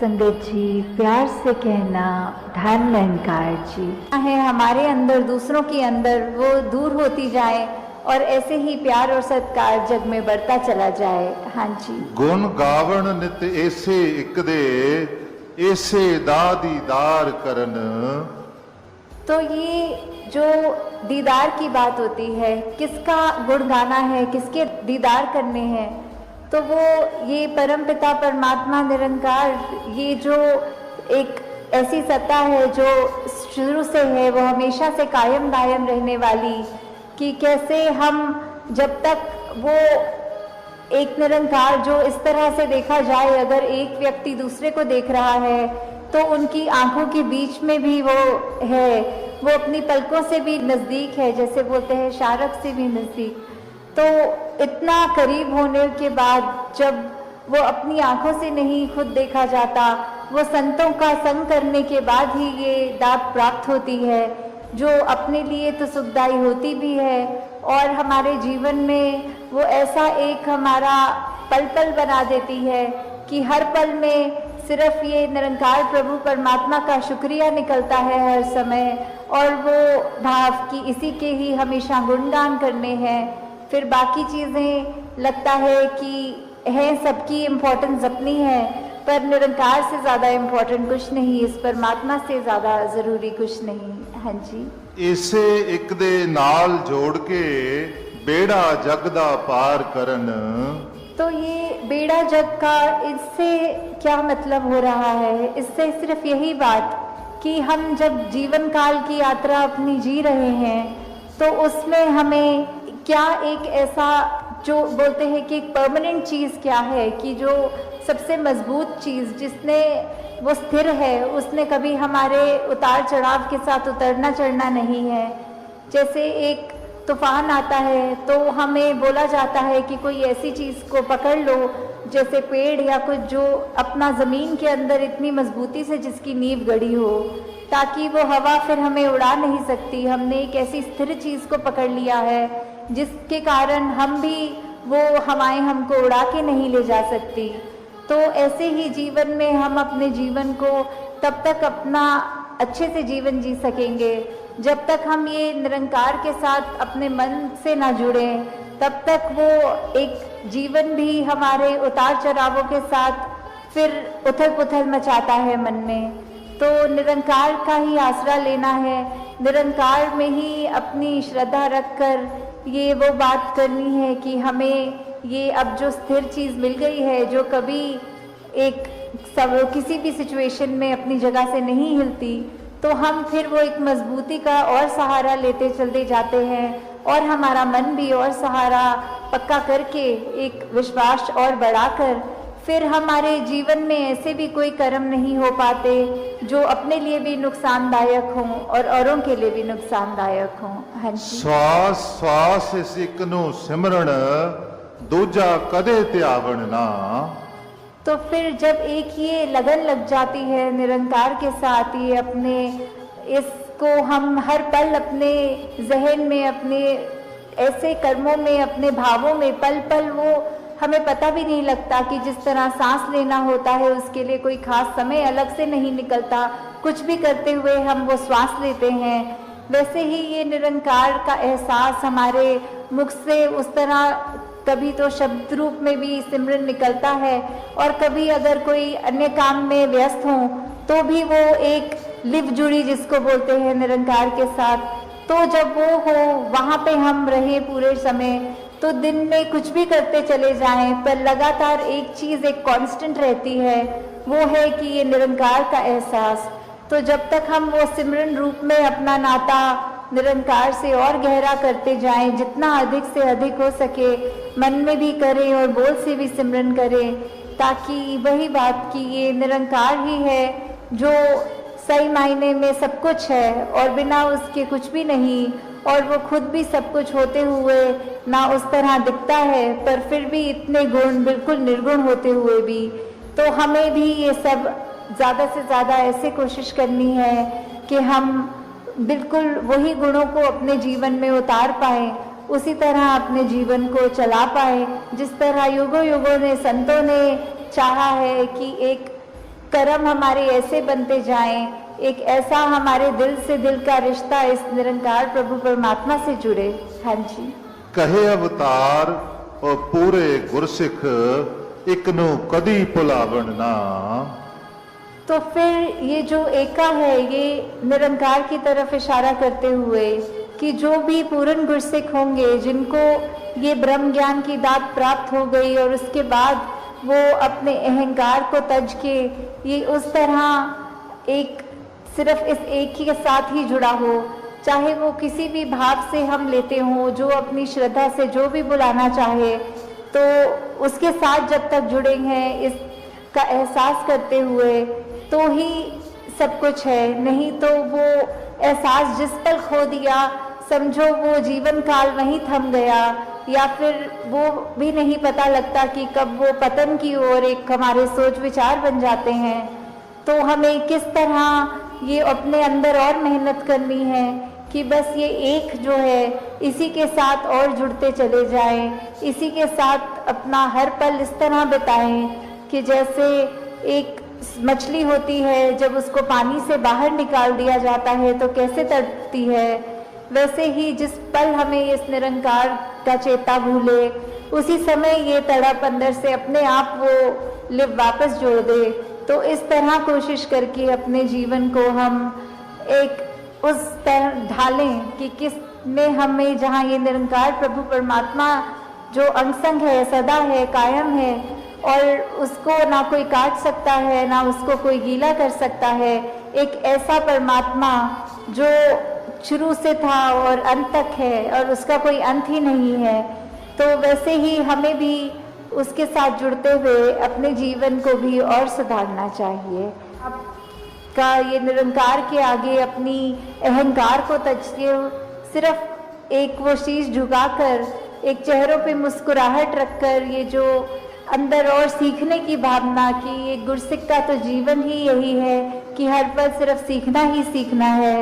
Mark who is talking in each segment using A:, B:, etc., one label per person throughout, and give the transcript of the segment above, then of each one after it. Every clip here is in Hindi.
A: संगत जी, प्यार से कहना धन अहंकार जी है हमारे अंदर, दूसरों के अंदर वो दूर होती जाए और ऐसे ही प्यार और सत्कार जग में बढ़ता चला जाए। हाँ जी।
B: गुण गावण नित ऐसे एक दे, ऐसे दा दीदार करन।
A: तो ये जो दीदार की बात होती है, किसका गुण गाना है, किसके दीदार करने हैं, तो वो ये परमपिता परमात्मा निरंकार, ये जो एक ऐसी सत्ता है जो शुरू से है, वो हमेशा से कायम दायम रहने वाली, कि कैसे हम जब तक वो एक निरंकार जो इस तरह से देखा जाए, अगर एक व्यक्ति दूसरे को देख रहा है तो उनकी आंखों के बीच में भी वो है, वो अपनी पलकों से भी नज़दीक है, जैसे बोलते हैं शारक से भी नज़दीक। तो इतना करीब होने के बाद जब वो अपनी आंखों से नहीं खुद देखा जाता, वो संतों का संग करने के बाद ही ये दात प्राप्त होती है, जो अपने लिए तो सुखदायी होती भी है और हमारे जीवन में वो ऐसा एक हमारा पल पल बना देती है कि हर पल में सिर्फ ये निरंकार प्रभु परमात्मा का शुक्रिया निकलता है हर समय, और वो भाव कि इसी के ही हमेशा गुणगान करने हैं। फिर बाकी चीज़ें लगता है कि है सबकी इम्पोर्टेंस अपनी है, पर निरंकार से ज़्यादा इम्पोर्टेंट कुछ नहीं, इस परमात्मा से ज़्यादा ज़रूरी कुछ नहीं। हाँ जी।
B: इसे एक दे नाल जोड़ के बेड़ा जग दा पार करन।
A: तो ये बेड़ा जग का, इससे क्या मतलब हो रहा है? इससे सिर्फ यही बात कि हम जब जीवन काल की यात्रा अपनी जी रहे हैं तो उसमें हमें क्या एक ऐसा जो बोलते हैं कि एक परमानेंट चीज़ क्या है, कि जो सबसे मजबूत चीज़ जिसने वो स्थिर है, उसने कभी हमारे उतार चढ़ाव के साथ उतरना चढ़ना नहीं है। जैसे एक तूफान आता है तो हमें बोला जाता है कि कोई ऐसी चीज़ को पकड़ लो, जैसे पेड़ या कुछ जो अपना ज़मीन के अंदर इतनी मजबूती से जिसकी नींव गड़ी हो, ताकि वो हवा फिर हमें उड़ा नहीं सकती। हमने एक ऐसी स्थिर चीज़ को पकड़ लिया है जिसके कारण हम भी, वो हवाएं हमको उड़ा के नहीं ले जा सकती। तो ऐसे ही जीवन में हम अपने जीवन को तब तक अपना अच्छे से जीवन जी सकेंगे जब तक हम ये निरंकार के साथ अपने मन से ना जुड़ें, तब तक वो एक जीवन भी हमारे उतार चढ़ावों के साथ फिर उथल पुथल मचाता है मन में। तो निरंकार का ही आसरा लेना है, निरंकार में ही अपनी श्रद्धा रखकर ये वो बात करनी है कि हमें ये अब जो स्थिर चीज़ मिल गई है, जो कभी एक सब किसी भी सिचुएशन में अपनी जगह से नहीं हिलती, तो हम फिर वो एक मजबूती का और सहारा लेते चलते जाते हैं और हमारा मन भी और सहारा पक्का करके एक विश्वास और बढ़ाकर फिर हमारे जीवन में ऐसे भी कोई कर्म नहीं हो पाते जो अपने लिए भी नुकसानदायक हों और औरों के लिए भी नुकसानदायक हों। हाँ जी।
B: श्वास श्वास सिक नु सिमरण, दूजा कदे त्यावण ना।
A: तो फिर जब एक ये लगन लग जाती है निरंकार के साथ, ये अपने इसको हम हर पल अपने जहन में, अपने ऐसे कर्मों में, अपने भावों में पल पल, वो हमें पता भी नहीं लगता कि जिस तरह सांस लेना होता है उसके लिए कोई खास समय अलग से नहीं निकलता, कुछ भी करते हुए हम वो श्वास लेते हैं, वैसे ही ये निरंकार का एहसास हमारे मुख से उस तरह कभी तो शब्द रूप में भी सिमरन निकलता है और कभी अगर कोई अन्य काम में व्यस्त हों तो भी वो एक लिव जुड़ी जिसको बोलते हैं निरंकार के साथ। तो जब वो हो वहाँ पे हम रहे पूरे समय, तो दिन में कुछ भी करते चले जाएं पर लगातार एक चीज़ एक कांस्टेंट रहती है, वो है कि ये निरंकार का एहसास। तो जब तक हम वो सिमरन रूप में अपना नाता निरंकार से और गहरा करते जाएं, जितना अधिक से अधिक हो सके मन में भी करें और बोल से भी सिमरन करें, ताकि वही बात कि ये निरंकार ही है जो सही मायने में सब कुछ है और बिना उसके कुछ भी नहीं, और वो खुद भी सब कुछ होते हुए ना उस तरह दिखता है, पर फिर भी इतने गुण बिल्कुल निर्गुण होते हुए भी। तो हमें भी ये सब ज़्यादा से ज़्यादा ऐसे कोशिश करनी है कि हम बिल्कुल वही गुणों को अपने जीवन में उतार पाएं, उसी तरह अपने जीवन को चला पाएं जिस तरह युगों युगों ने संतों ने चाहा है कि एक कर्म हमारे ऐसे बनते जाएं, एक ऐसा हमारे दिल से दिल का रिश्ता इस निरंकार प्रभु परमात्मा से जुड़े। हाँ जी।
B: कहे अवतार और पूरे गुरसिख एक नु कदी भुलावन ना।
A: तो फिर ये जो एका है, ये निरंकार की तरफ इशारा करते हुए कि जो भी पूर्ण गुरसिख होंगे, जिनको ये ब्रह्म ज्ञान की दात प्राप्त हो गई और उसके बाद वो अपने अहंकार को तज के ये उस तरह एक सिर्फ इस एक ही के साथ ही जुड़ा हो, चाहे वो किसी भी भाव से हम लेते हों, जो अपनी श्रद्धा से जो भी बुलाना चाहे, तो उसके साथ जब तक जुड़े हैं इसका एहसास करते हुए तो ही सब कुछ है। नहीं तो वो एहसास जिस पल खो दिया, समझो वो जीवन काल वहीं थम गया, या फिर वो भी नहीं पता लगता कि कब वो पतन की ओर एक हमारे सोच विचार बन जाते हैं। तो हमें किस तरह ये अपने अंदर और मेहनत करनी है कि बस ये एक जो है इसी के साथ और जुड़ते चले जाएं, इसी के साथ अपना हर पल इस तरह बिताएं कि जैसे एक मछली होती है, जब उसको पानी से बाहर निकाल दिया जाता है तो कैसे तड़पती है, वैसे ही जिस पल हमें इस निरंकार का चेता भूले, उसी समय ये तड़प अंदर से अपने आप वो वापस जोड़ दे। तो इस तरह कोशिश करके अपने जीवन को हम एक उस तरह ढालें कि किस में हमें, जहाँ ये निरंकार प्रभु परमात्मा जो अंग-संग है, सदा है, कायम है, और उसको ना कोई काट सकता है, ना उसको कोई गीला कर सकता है, एक ऐसा परमात्मा जो शुरू से था और अंत तक है और उसका कोई अंत ही नहीं है। तो वैसे ही हमें भी उसके साथ जुड़ते हुए अपने जीवन को भी और सुधारना चाहिए। आपका ये निरंकार के आगे अपनी अहंकार को तजके सिर्फ एक वो शीश झुकाकर, एक चेहरों पे मुस्कुराहट रखकर, ये जो अंदर और सीखने की भावना कि ये गुरसिख का तो जीवन ही यही है कि हर पल सिर्फ सीखना ही सीखना है,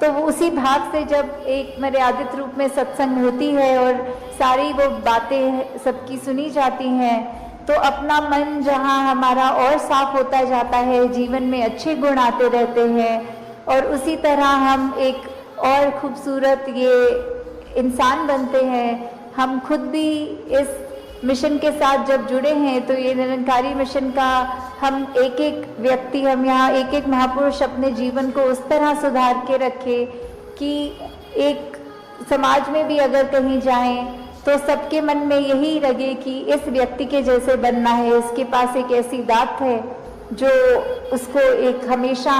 A: तो वो उसी भाव से जब एक मर्यादित रूप में सत्संग होती है और सारी वो बातें सबकी सुनी जाती हैं, तो अपना मन जहाँ हमारा और साफ होता जाता है, जीवन में अच्छे गुण आते रहते हैं और उसी तरह हम एक और खूबसूरत ये इंसान बनते हैं। हम खुद भी इस मिशन के साथ जब जुड़े हैं, तो ये निरंकारी मिशन का हम एक एक व्यक्ति, हम यहाँ एक एक महापुरुष अपने जीवन को उस तरह सुधार के रखें कि एक समाज में भी अगर कहीं जाएं तो सबके मन में यही लगे कि इस व्यक्ति के जैसे बनना है, इसके पास एक ऐसी दात है जो उसको एक हमेशा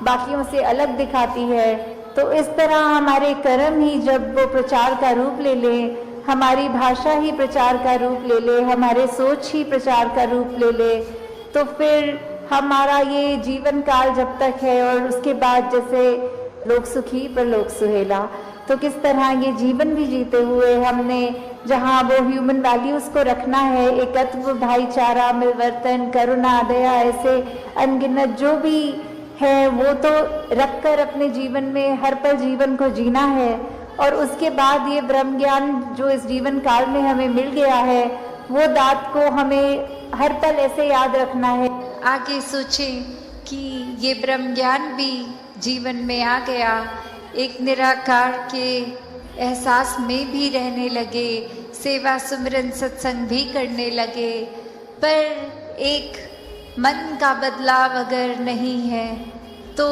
A: बाकियों से अलग दिखाती है। तो इस तरह हमारे कर्म ही जब वो प्रचार का रूप ले लें, हमारी भाषा ही प्रचार का रूप ले ले, हमारे सोच ही प्रचार का रूप ले ले, तो फिर हमारा ये जीवन काल जब तक है और उसके बाद जैसे लोक सुखी परलोक सुहेला, तो किस तरह ये जीवन भी जीते हुए हमने जहाँ वो ह्यूमन वैल्यूज़ को रखना है, एकत्व, भाईचारा, मिलवर्तन, करुणा, दया, ऐसे अनगिनत जो भी है वो तो रखकर अपने जीवन में हर पल जीवन को जीना है। और उसके बाद ये ब्रह्म ज्ञान जो इस जीवन काल में हमें मिल गया है, वो दात को हमें हर पल ऐसे याद रखना है।
C: आगे सोचें कि ये ब्रह्म ज्ञान भी जीवन में आ गया, एक निराकार के एहसास में भी रहने लगे, सेवा सुमिरन सत्संग भी करने लगे, पर एक मन का बदलाव अगर नहीं है तो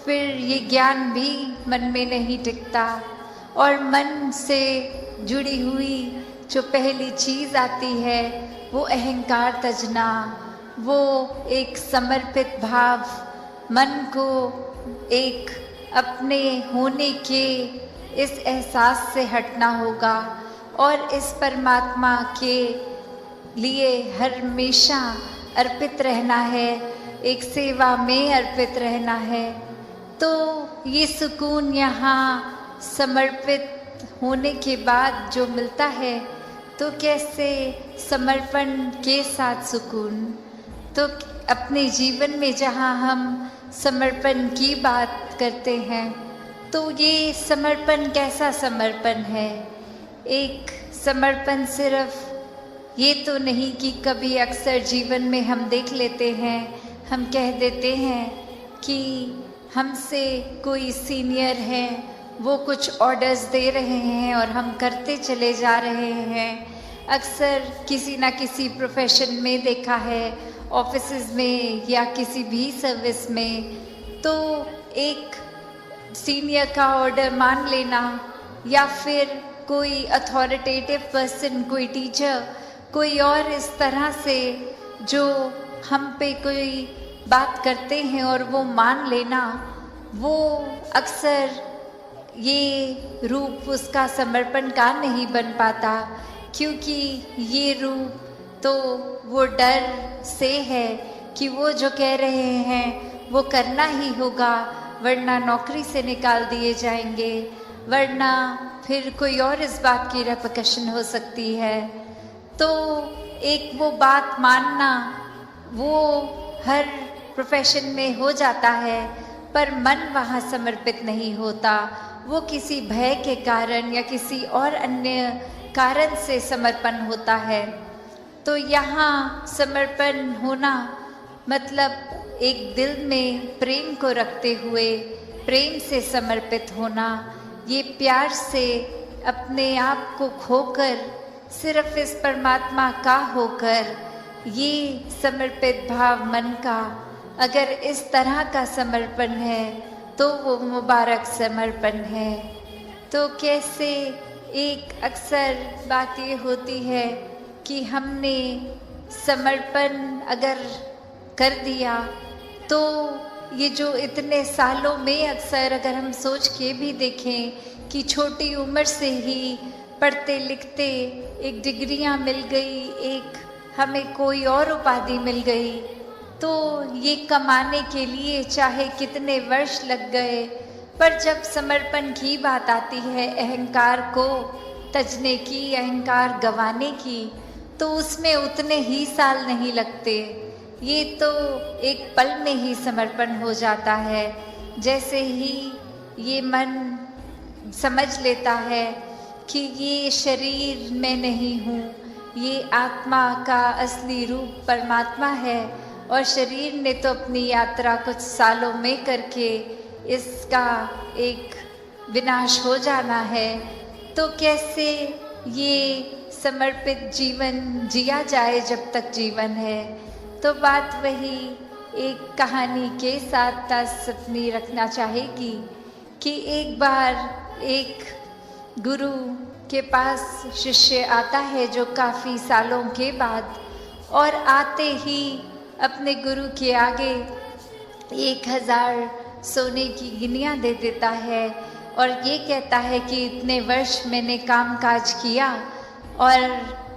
C: फिर ये ज्ञान भी मन में नहीं टिकता। और मन से जुड़ी हुई जो पहली चीज़ आती है वो अहंकार तजना, वो एक समर्पित भाव, मन को एक अपने होने के इस एहसास से हटना होगा और इस परमात्मा के लिए हमेशा अर्पित रहना है, एक सेवा में अर्पित रहना है। तो ये सुकून यहाँ समर्पित होने के बाद जो मिलता है, तो कैसे समर्पण के साथ सुकून, तो अपने जीवन में जहाँ हम समर्पण की बात करते हैं, तो ये समर्पण कैसा समर्पण है? एक समर्पण सिर्फ ये तो नहीं कि कभी अक्सर जीवन में हम देख लेते हैं हम कह देते हैं कि हमसे कोई सीनियर है, वो कुछ ऑर्डर्स दे रहे हैं और हम करते चले जा रहे हैं। अक्सर किसी ना किसी प्रोफेशन में देखा है, ऑफिसेज में या किसी भी सर्विस में, तो एक सीनियर का ऑर्डर मान लेना या फिर कोई अथॉरिटेटिव पर्सन, कोई टीचर, कोई और इस तरह से जो हम पे कोई बात करते हैं और वो मान लेना, वो अक्सर ये रूप उसका समर्पण का नहीं बन पाता, क्योंकि ये रूप तो वो डर से है कि वो जो कह रहे हैं वो करना ही होगा, वरना नौकरी से निकाल दिए जाएंगे, वरना फिर कोई और इस बात की रेपकशन हो सकती है। तो एक वो बात मानना वो हर प्रोफेशन में हो जाता है, पर मन वहाँ समर्पित नहीं होता। वो किसी भय के कारण या किसी और अन्य कारण से समर्पण होता है। तो यहाँ समर्पण होना मतलब एक दिल में प्रेम को रखते हुए प्रेम से समर्पित होना, ये प्यार से अपने आप को खोकर सिर्फ इस परमात्मा का होकर, ये समर्पित भाव मन का अगर इस तरह का समर्पण है तो वो मुबारक समर्पण है। तो कैसे एक अक्सर बात ये होती है कि हमने समर्पण अगर कर दिया तो ये जो इतने सालों में अक्सर अगर हम सोच के भी देखें कि छोटी उम्र से ही पढ़ते लिखते एक डिग्रियां मिल गई, एक हमें कोई और उपाधि मिल गई, तो ये कमाने के लिए चाहे कितने वर्ष लग गए, पर जब समर्पण की बात आती है, अहंकार को तजने की, अहंकार गंवाने की, तो उसमें उतने ही साल नहीं लगते। ये तो एक पल में ही समर्पण हो जाता है। जैसे ही ये मन समझ लेता है कि ये शरीर में नहीं हूँ, ये आत्मा का असली रूप परमात्मा है और शरीर ने तो अपनी यात्रा कुछ सालों में करके इसका एक विनाश हो जाना है, तो कैसे ये समर्पित जीवन जिया जाए जब तक जीवन है। तो बात वही एक कहानी के साथ तास अपनी रखना चाहेगी कि एक बार एक गुरु के पास शिष्य आता है जो काफ़ी सालों के बाद, और आते ही अपने गुरु के आगे 1000 सोने की गिनियाँ दे देता है और ये कहता है कि इतने वर्ष मैंने काम काज किया और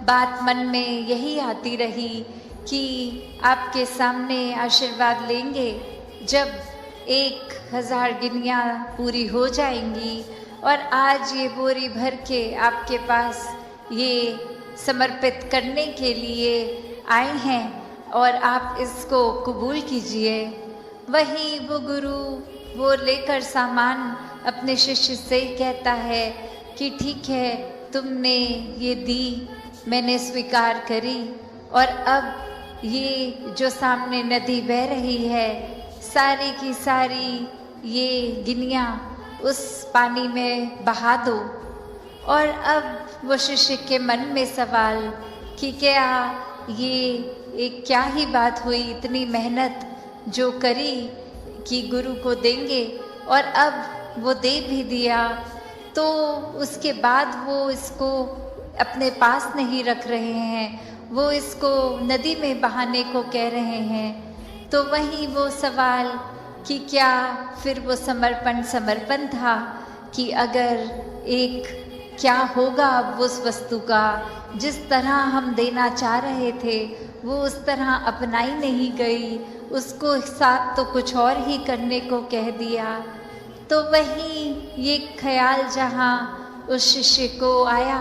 C: बात मन में यही आती रही कि आपके सामने आशीर्वाद लेंगे जब 1000 गिनियाँ पूरी हो जाएंगी, और आज ये बोरी भर के आपके पास ये समर्पित करने के लिए आए हैं और आप इसको कबूल कीजिए। वही वो गुरु वो लेकर सामान अपने शिष्य से कहता है कि ठीक है, तुमने ये दी, मैंने स्वीकार करी, और अब ये जो सामने नदी बह रही है, सारी की सारी ये गिनियाँ उस पानी में बहा दो। और अब वो शिष्य के मन में सवाल कि क्या ये एक क्या ही बात हुई, इतनी मेहनत जो करी कि गुरु को देंगे और अब वो दे भी दिया, तो उसके बाद वो इसको अपने पास नहीं रख रहे हैं, वो इसको नदी में बहाने को कह रहे हैं। तो वही वो सवाल कि क्या फिर वो समर्पण था कि अगर एक क्या होगा अब उस वस्तु का, जिस तरह हम देना चाह रहे थे वो उस तरह अपनाई नहीं गई, उसको साथ तो कुछ और ही करने को कह दिया। तो वही ये ख्याल जहाँ उस शिष्य को आया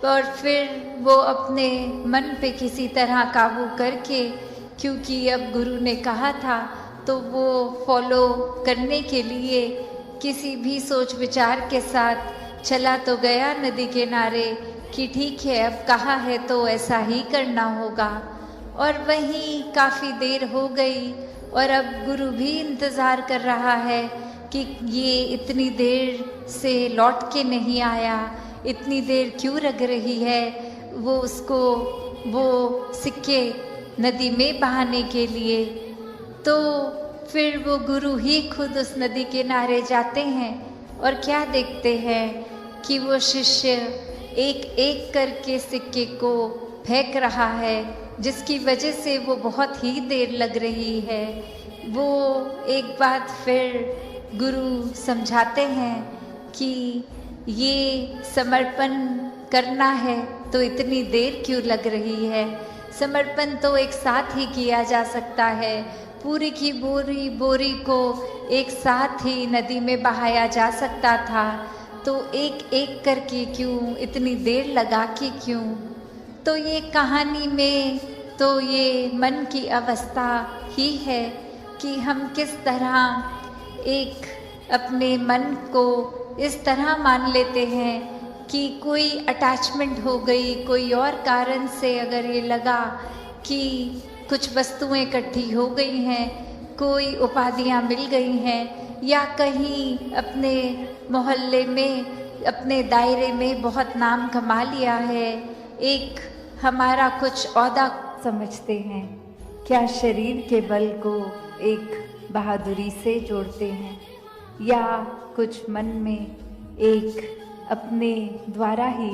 C: और फिर वो अपने मन पे किसी तरह काबू करके, क्योंकि अब गुरु ने कहा था तो वो फॉलो करने के लिए किसी भी सोच विचार के साथ चला तो गया नदी किनारे कि ठीक है, अब कहा है तो ऐसा ही करना होगा। और वहीं काफ़ी देर हो गई और अब गुरु भी इंतज़ार कर रहा है कि ये इतनी देर से लौट के नहीं आया, इतनी देर क्यों लग रही है वो उसको वो सिक्के नदी में बहाने के लिए। तो फिर वो गुरु ही खुद उस नदी के किनारे जाते हैं और क्या देखते हैं कि वो शिष्य एक एक करके सिक्के को फेंक रहा है, जिसकी वजह से वो बहुत ही देर लग रही है। वो एक बात फिर गुरु समझाते हैं कि ये समर्पण करना है तो इतनी देर क्यों लग रही है। समर्पण तो एक साथ ही किया जा सकता है, पूरी की बोरी को एक साथ ही नदी में बहाया जा सकता था, तो एक एक करके क्यों, इतनी देर लगा के क्यों। तो ये कहानी में तो ये मन की अवस्था ही है कि हम किस तरह एक अपने मन को इस तरह मान लेते हैं कि कोई अटैचमेंट हो गई, कोई और कारण से अगर ये लगा कि कुछ वस्तुएं इकट्ठी हो गई हैं, कोई उपाधियां मिल गई हैं, या कहीं अपने मोहल्ले में अपने दायरे में बहुत नाम कमा लिया है, एक हमारा कुछ औहदा
A: समझते हैं, क्या शरीर के बल को एक बहादुरी से जोड़ते हैं, या कुछ मन में एक अपने द्वारा ही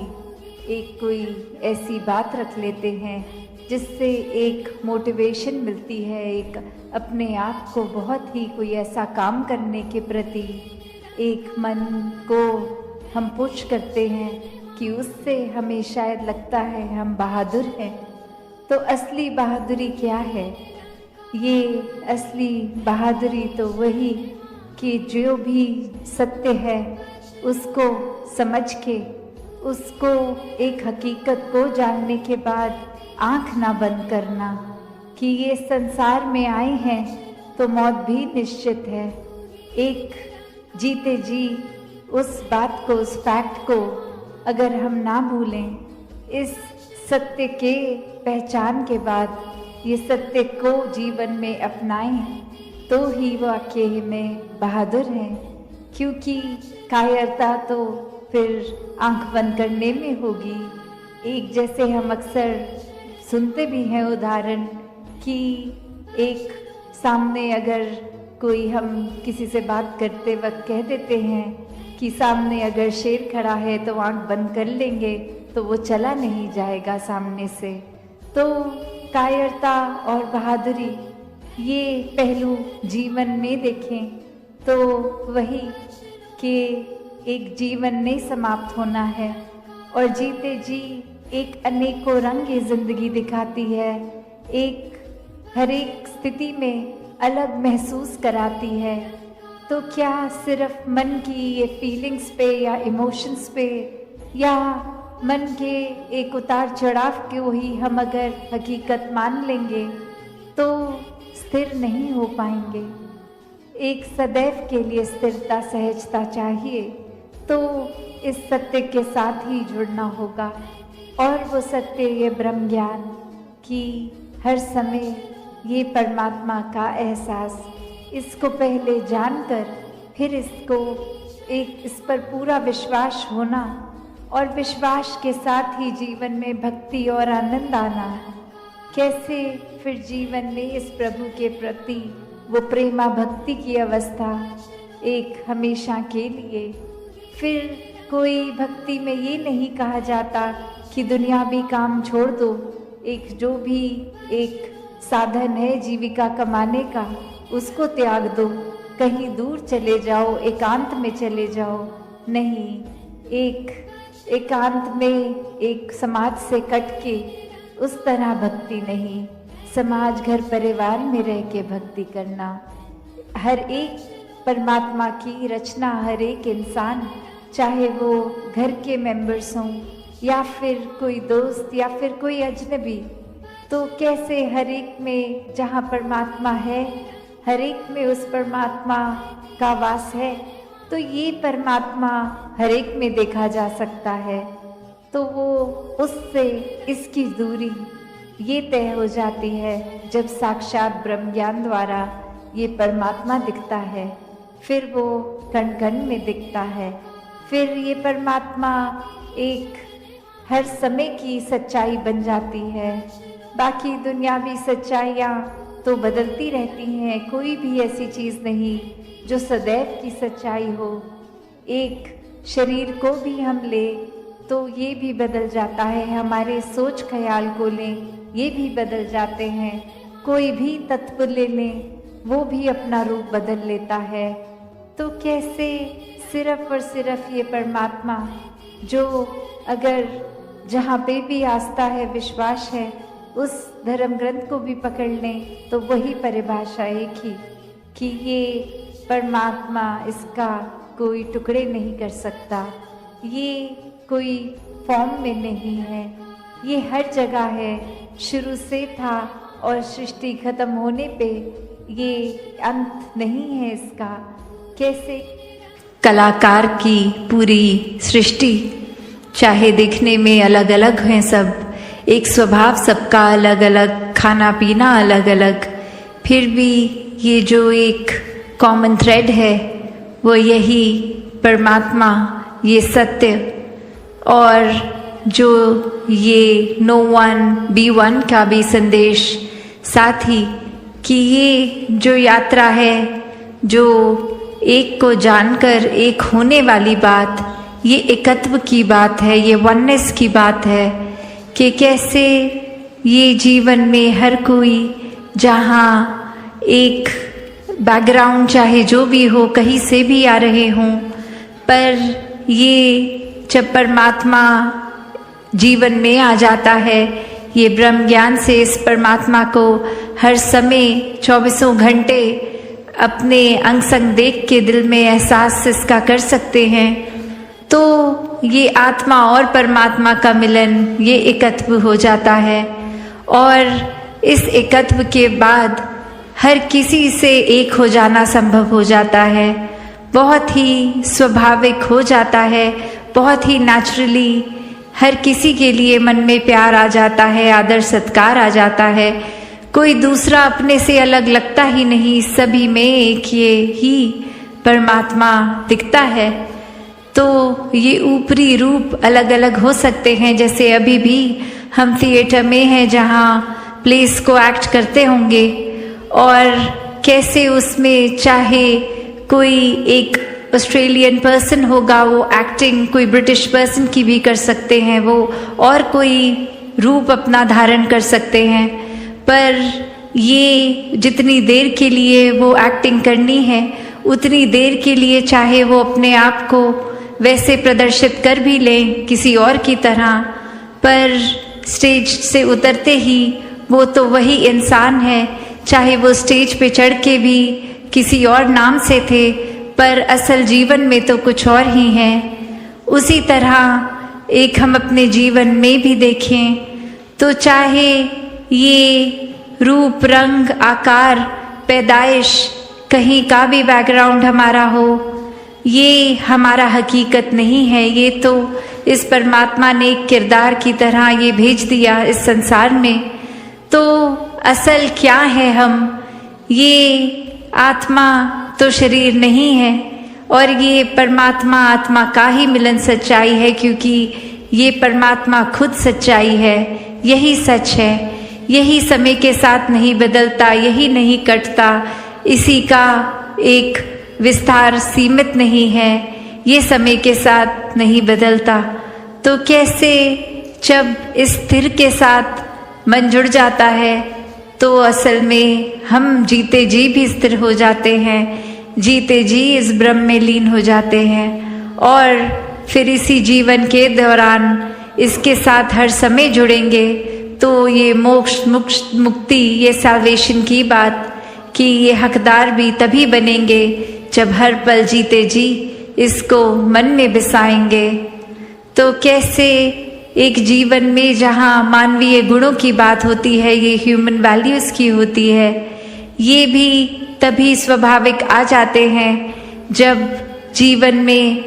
A: एक कोई ऐसी बात रख लेते हैं जिससे एक मोटिवेशन मिलती है, एक अपने आप को बहुत ही कोई ऐसा काम करने के प्रति एक मन को हम पुश करते हैं कि उससे हमें शायद लगता है हम बहादुर हैं। तो असली बहादुरी क्या है? ये असली बहादुरी तो वही कि जो भी सत्य है उसको समझ के, उसको एक हकीकत को जानने के बाद आँख ना बंद करना कि ये संसार में आए हैं तो मौत भी निश्चित है। एक जीते जी उस बात को, उस फैक्ट को अगर हम ना भूलें, इस सत्य के पहचान के बाद ये सत्य को जीवन में अपनाएं, तो ही वाकई में बहादुर हैं। क्योंकि कायरता तो फिर आंख बंद करने में होगी। एक जैसे हम अक्सर सुनते भी हैं उदाहरण कि एक सामने अगर कोई, हम किसी से बात करते वक्त कह देते हैं कि सामने अगर शेर खड़ा है तो आंख बंद कर लेंगे तो वो चला नहीं जाएगा सामने से। तो कायरता और बहादुरी ये पहलू जीवन में देखें तो वही कि एक जीवन नहीं समाप्त होना है और जीते जी एक अनेकों रंग ये जिंदगी दिखाती है, एक हर एक स्थिति में अलग महसूस कराती है। तो क्या सिर्फ मन की ये फीलिंग्स पे या इमोशंस पे या मन के एक उतार चढ़ाव को ही हम अगर हकीकत मान लेंगे तो स्थिर नहीं हो पाएंगे। एक सदैव के लिए स्थिरता, सहजता चाहिए, तो इस सत्य के साथ ही जुड़ना होगा। और वो सत्य, ये ब्रह्म ज्ञान कि हर समय ये परमात्मा का एहसास, इसको पहले जानकर फिर इसको एक इस पर पूरा विश्वास होना और विश्वास के साथ ही जीवन में भक्ति और आनंद आना। कैसे फिर जीवन में इस प्रभु के प्रति वो प्रेमा भक्ति की अवस्था एक हमेशा के लिए। फिर कोई भक्ति में ये नहीं कहा जाता कि दुनियावी काम छोड़ दो, एक जो भी एक साधन है जीविका कमाने का उसको त्याग दो, कहीं दूर चले जाओ, एकांत में चले जाओ। नहीं, एक एकांत में एक समाज से कट के उस तरह भक्ति नहीं, समाज घर परिवार में रह के भक्ति करना। हर एक परमात्मा की रचना, हर एक इंसान, चाहे वो घर के मेंबर्स हों या फिर कोई दोस्त या फिर कोई अजनबी, तो कैसे हर एक में जहाँ परमात्मा है, हर एक में उस परमात्मा का वास है, तो ये परमात्मा हर एक में देखा जा सकता है। तो वो उससे इसकी दूरी, ये तय हो जाती है जब साक्षात ब्रह्म ज्ञान द्वारा ये परमात्मा दिखता है। फिर वो कण कण में दिखता है। फिर ये परमात्मा एक हर समय की सच्चाई बन जाती है। बाकी दुनियावी सच्चाइयाँ तो बदलती रहती हैं, कोई भी ऐसी चीज़ नहीं जो सदैव की सच्चाई हो। एक शरीर को भी हम ले तो ये भी बदल जाता है, हमारे सोच ख्याल को लें ये भी बदल जाते हैं। कोई भी तत्व ले लें वो भी अपना रूप बदल लेता है। तो कैसे सिर्फ और सिर्फ ये परमात्मा जो अगर जहाँ पे भी आस्था है, विश्वास है, उस धर्म ग्रंथ को भी पकड़ लें तो वही परिभाषा एक ही कि ये परमात्मा, इसका कोई टुकड़े नहीं कर सकता, ये कोई फॉर्म में नहीं है, ये हर जगह है, शुरू से था और सृष्टि खत्म होने पे ये अंत नहीं है इसका। कैसे
C: कलाकार की पूरी सृष्टि चाहे दिखने में अलग अलग हैं सब, एक स्वभाव सबका अलग अलग, खाना पीना अलग अलग, फिर भी ये जो एक कॉमन थ्रेड है वो यही परमात्मा, ये सत्य, और जो ये नो वन बी वन का भी संदेश साथ ही कि ये जो यात्रा है, जो एक को जानकर एक होने वाली बात, ये एकत्व की बात है, ये वननेस की बात है कि कैसे ये जीवन में हर कोई जहाँ एक बैकग्राउंड चाहे जो भी हो, कहीं से भी आ रहे हों, पर ये जब परमात्मा जीवन में आ जाता है, ये ब्रह्म ज्ञान से इस परमात्मा को हर समय 24 घंटे अपने अंग संग देख के दिल में एहसास इसका कर सकते हैं, तो ये आत्मा और परमात्मा का मिलन, ये एकत्व हो जाता है। और इस एकत्व के बाद हर किसी से एक हो जाना संभव हो जाता है, बहुत ही स्वाभाविक हो जाता है, बहुत ही नेचुरली हर किसी के लिए मन में प्यार आ जाता है, आदर सत्कार आ जाता है, कोई दूसरा अपने से अलग लगता ही नहीं, सभी में एक ये ही परमात्मा दिखता है। तो ये ऊपरी रूप अलग अलग हो सकते हैं, जैसे अभी भी हम थिएटर में हैं जहाँ प्लेस को एक्ट करते होंगे, और कैसे उसमें चाहे कोई एक ऑस्ट्रेलियन पर्सन होगा वो एक्टिंग, कोई ब्रिटिश पर्सन की भी कर सकते हैं वो, और कोई रूप अपना धारण कर सकते हैं, पर ये जितनी देर के लिए वो एक्टिंग करनी है उतनी देर के लिए चाहे वो अपने आप को वैसे प्रदर्शित कर भी लें किसी और की तरह, पर स्टेज से उतरते ही वो तो वही इंसान है, चाहे वो स्टेज पे चढ़ के भी किसी और नाम से थे, पर असल जीवन में तो कुछ और ही है। उसी तरह एक हम अपने जीवन में भी देखें तो चाहे ये रूप, रंग, आकार, पैदाइश, कहीं का भी बैकग्राउंड हमारा हो, ये हमारा हकीकत नहीं है, ये तो इस परमात्मा ने एक किरदार की तरह ये भेज दिया इस संसार में। तो असल क्या है हम, ये आत्मा तो शरीर नहीं है, और ये परमात्मा आत्मा का ही मिलन सच्चाई है, क्योंकि ये परमात्मा खुद सच्चाई है, यही सच है, यही समय के साथ नहीं बदलता, यही नहीं कटता, इसी का एक विस्तार सीमित नहीं है, ये समय के साथ नहीं बदलता। तो कैसे जब इस स्थिर के साथ मन जुड़ जाता है तो असल में हम जीते जी भी स्थिर हो जाते हैं, जीते जी इस ब्रह्म में लीन हो जाते हैं, और फिर इसी जीवन के दौरान इसके साथ हर समय जुड़ेंगे तो ये मोक्ष, मुक्ति, ये सैल्वेशन की बात कि ये हकदार भी तभी बनेंगे जब हर पल जीते जी इसको मन में बसाएंगे। तो कैसे एक जीवन में जहाँ मानवीय गुणों की बात होती है, ये ह्यूमन वैल्यूज़ की होती है, ये भी तभी स्वाभाविक आ जाते हैं जब जीवन में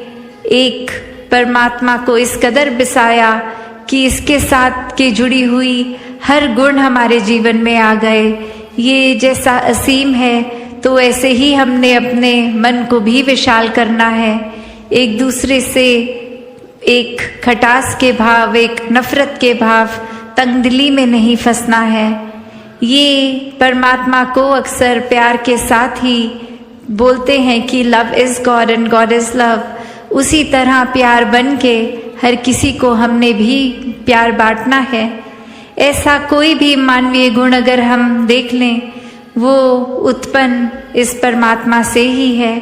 C: एक परमात्मा को इस कदर बसाया कि इसके साथ के जुड़ी हुई हर गुण हमारे जीवन में आ गए। ये जैसा असीम है तो ऐसे ही हमने अपने मन को भी विशाल करना है। एक दूसरे से एक खटास के भाव, एक नफरत के भाव, तंगदिली में नहीं फंसना है। ये परमात्मा को अक्सर प्यार के साथ ही बोलते हैं कि love is God and God is love. उसी तरह प्यार बन के हर किसी को हमने भी प्यार बांटना है। ऐसा कोई भी मानवीय गुण अगर हम देख लें वो उत्पन्न इस परमात्मा से ही है।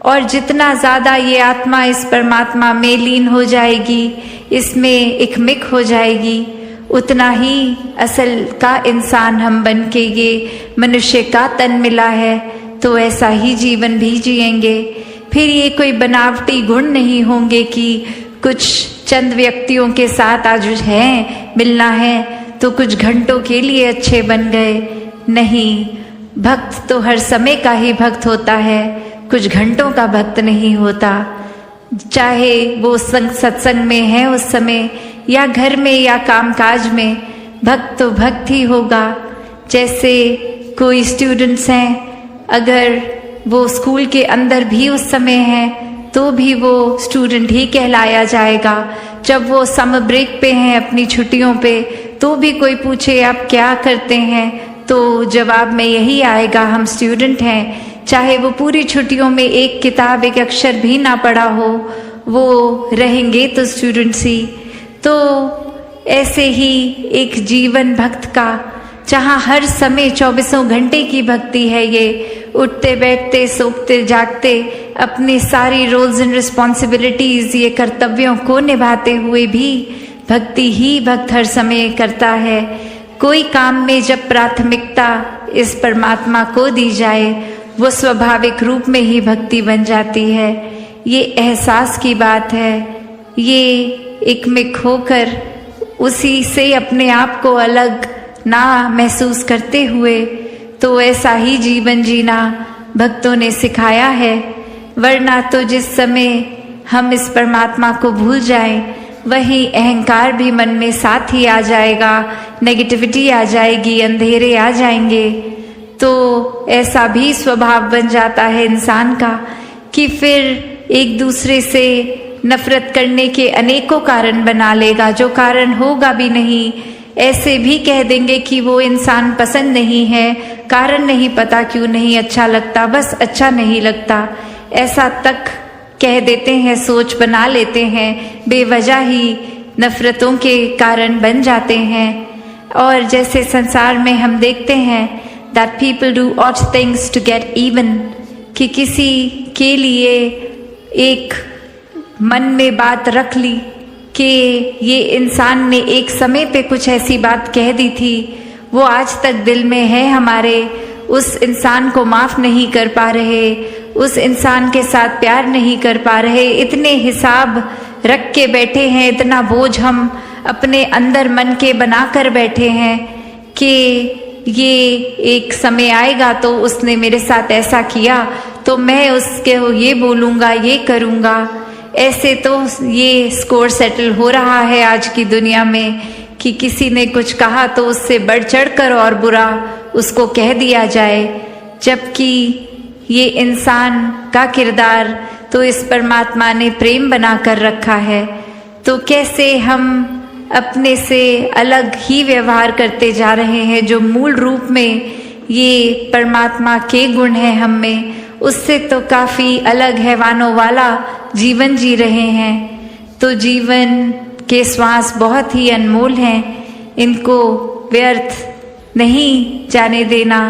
C: और जितना ज़्यादा ये आत्मा इस परमात्मा में लीन हो जाएगी, इसमें एकमिक हो जाएगी, उतना ही असल का इंसान हम बन के ये मनुष्य का तन मिला है तो ऐसा ही जीवन भी जिएंगे। फिर ये कोई बनावटी गुण नहीं होंगे कि कुछ चंद व्यक्तियों के साथ आज है मिलना है तो कुछ घंटों के लिए अच्छे बन गए। नहीं, भक्त तो हर समय का ही भक्त होता है, कुछ घंटों का भक्त नहीं होता। चाहे वो सत्संग में है उस समय या घर में या कामकाज में, भक्त तो भक्त ही होगा। जैसे कोई स्टूडेंट्स हैं, अगर वो स्कूल के अंदर भी उस समय हैं तो भी वो स्टूडेंट ही कहलाया जाएगा। जब वो समर ब्रेक पे हैं, अपनी छुट्टियों पे, तो भी कोई पूछे आप क्या करते हैं तो जवाब में यही आएगा हम स्टूडेंट हैं। चाहे वो पूरी छुट्टियों में एक किताब एक अक्षर भी ना पढ़ा हो, वो रहेंगे तो स्टूडेंट्स ही। तो ऐसे ही एक जीवन भक्त का, जहाँ हर समय 24 घंटे की भक्ति है, ये उठते बैठते सोते जागते अपने सारी रोल्स एंड रिस्पॉन्सिबिलिटीज, ये कर्तव्यों को निभाते हुए भी भक्ति ही भक्त हर समय करता है। कोई काम में जब प्राथमिकता इस परमात्मा को दी जाए वो स्वाभाविक रूप में ही भक्ति बन जाती है। ये एहसास की बात है। ये एकमिक होकर उसी से अपने आप को अलग ना महसूस करते हुए तो ऐसा ही जीवन जीना भक्तों ने सिखाया है। वरना तो जिस समय हम इस परमात्मा को भूल जाएं, वही अहंकार भी मन में साथ ही आ जाएगा, नेगेटिविटी आ जाएगी, अंधेरे आ जाएंगे। तो ऐसा भी स्वभाव बन जाता है इंसान का कि फिर एक दूसरे से नफरत करने के अनेकों कारण बना लेगा, जो कारण होगा भी नहीं। ऐसे भी कह देंगे कि वो इंसान पसंद नहीं है, कारण नहीं पता क्यों नहीं अच्छा लगता, बस अच्छा नहीं लगता, ऐसा तक कह देते हैं, सोच बना लेते हैं, बेवजह ही नफरतों के कारण बन जाते हैं। और जैसे संसार में हम देखते हैं that people do odd things to get even, कि किसी के लिए एक मन में बात रख ली कि ये इंसान ने एक समय पे कुछ ऐसी बात कह दी थी, वो आज तक दिल में है हमारे, उस इंसान को माफ़ नहीं कर पा रहे, उस इंसान के साथ प्यार नहीं कर पा रहे, इतने हिसाब रख के बैठे हैं, इतना बोझ हम अपने अंदर मन के बना कर बैठे हैं कि ये एक समय आएगा तो उसने मेरे साथ ऐसा किया तो मैं उसके ये बोलूँगा, ये करूँगा। ऐसे तो ये स्कोर सेटल हो रहा है आज की दुनिया में कि किसी ने कुछ कहा तो उससे बढ़ चढ़ कर और बुरा उसको कह दिया जाए, जबकि ये इंसान का किरदार तो इस परमात्मा ने प्रेम बना कर रखा है। तो कैसे हम अपने से अलग ही व्यवहार करते जा रहे हैं, जो मूल रूप में ये परमात्मा के गुण हैं हम में, उससे तो काफ़ी अलग हैवानों वाला जीवन जी रहे हैं। तो जीवन के श्वास बहुत ही अनमोल हैं, इनको व्यर्थ नहीं जाने देना,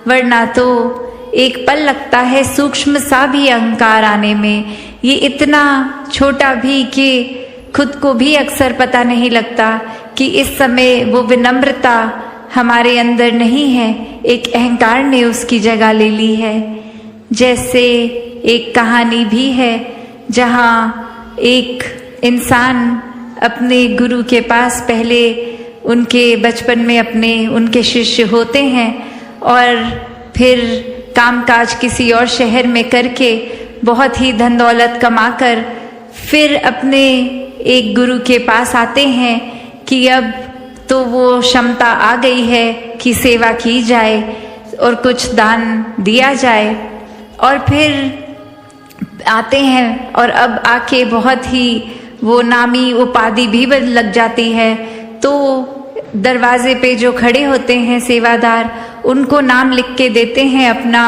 C: वरना तो एक पल लगता है सूक्ष्म सा भी अहंकार आने में। ये इतना छोटा भी कि खुद को भी अक्सर पता नहीं लगता कि इस समय वो विनम्रता हमारे अंदर नहीं है, एक अहंकार ने उसकी जगह ले ली है। जैसे एक कहानी भी है जहाँ एक इंसान अपने गुरु के पास, पहले उनके बचपन में उनके शिष्य होते हैं और फिर कामकाज किसी और शहर में करके बहुत ही धन दौलत कमाकर फिर अपने एक गुरु के पास आते हैं कि अब तो वो क्षमता आ गई है कि सेवा की जाए और कुछ दान दिया जाए। और फिर आते हैं और अब आके बहुत ही वो नामी उपाधि भी लग जाती है। तो दरवाजे पे जो खड़े होते हैं सेवादार, उनको नाम लिख के देते हैं अपना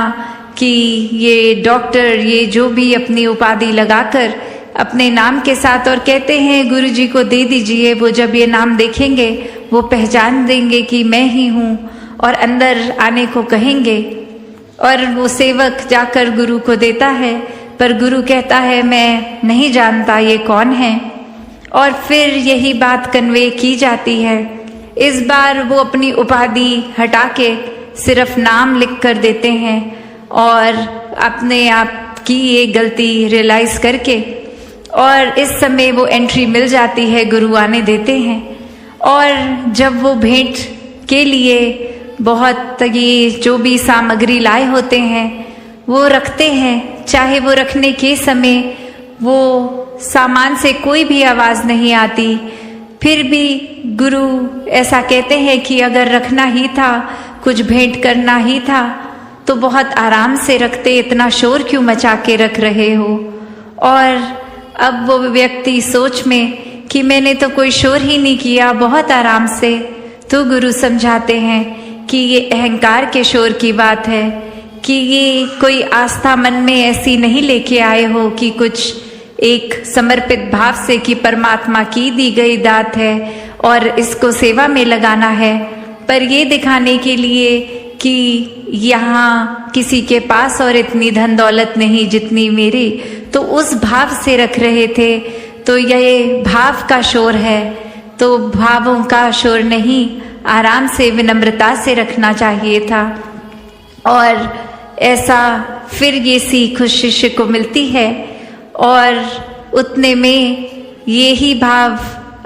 C: कि ये डॉक्टर, ये जो भी अपनी उपाधि लगाकर अपने नाम के साथ, और कहते हैं गुरुजी को दे दीजिए। वो जब ये नाम देखेंगे वो पहचान देंगे कि मैं ही हूँ और अंदर आने को कहेंगे। और वो सेवक जाकर गुरु को देता है, पर गुरु कहता है मैं नहीं जानता ये कौन है। और फिर यही बात कन्वे की जाती है। इस बार वो अपनी उपाधि हटा के सिर्फ नाम लिख कर देते हैं और अपने आप की ये गलती रियलाइज करके, और इस समय वो एंट्री मिल जाती है, गुरु आने देते हैं। और जब वो भेंट के लिए बहुत ये जो भी सामग्री लाए होते हैं वो रखते हैं, चाहे वो रखने के समय वो सामान से कोई भी आवाज़ नहीं आती, फिर भी गुरु ऐसा कहते हैं कि अगर रखना ही था, कुछ भेंट करना ही था, तो बहुत आराम से रखते, इतना शोर क्यों मचा के रख रहे हो। और अब वो व्यक्ति सोच में कि मैंने तो कोई शोर ही नहीं किया, बहुत आराम से। तो गुरु समझाते हैं कि ये अहंकार के शोर की बात है, कि ये कोई आस्था मन में ऐसी नहीं लेके आए हो कि कुछ एक समर्पित भाव से कि परमात्मा की दी गई दात है और इसको सेवा में लगाना है, पर ये दिखाने के लिए कि यहाँ किसी के पास और इतनी धन दौलत नहीं जितनी मेरी, तो उस भाव से रख रहे थे। तो ये भाव का शोर है, तो भावों का शोर नहीं, आराम से विनम्रता से रखना चाहिए था। और ऐसा फिर ये सीख उस शिष्य को मिलती है और उतने में ये ही भाव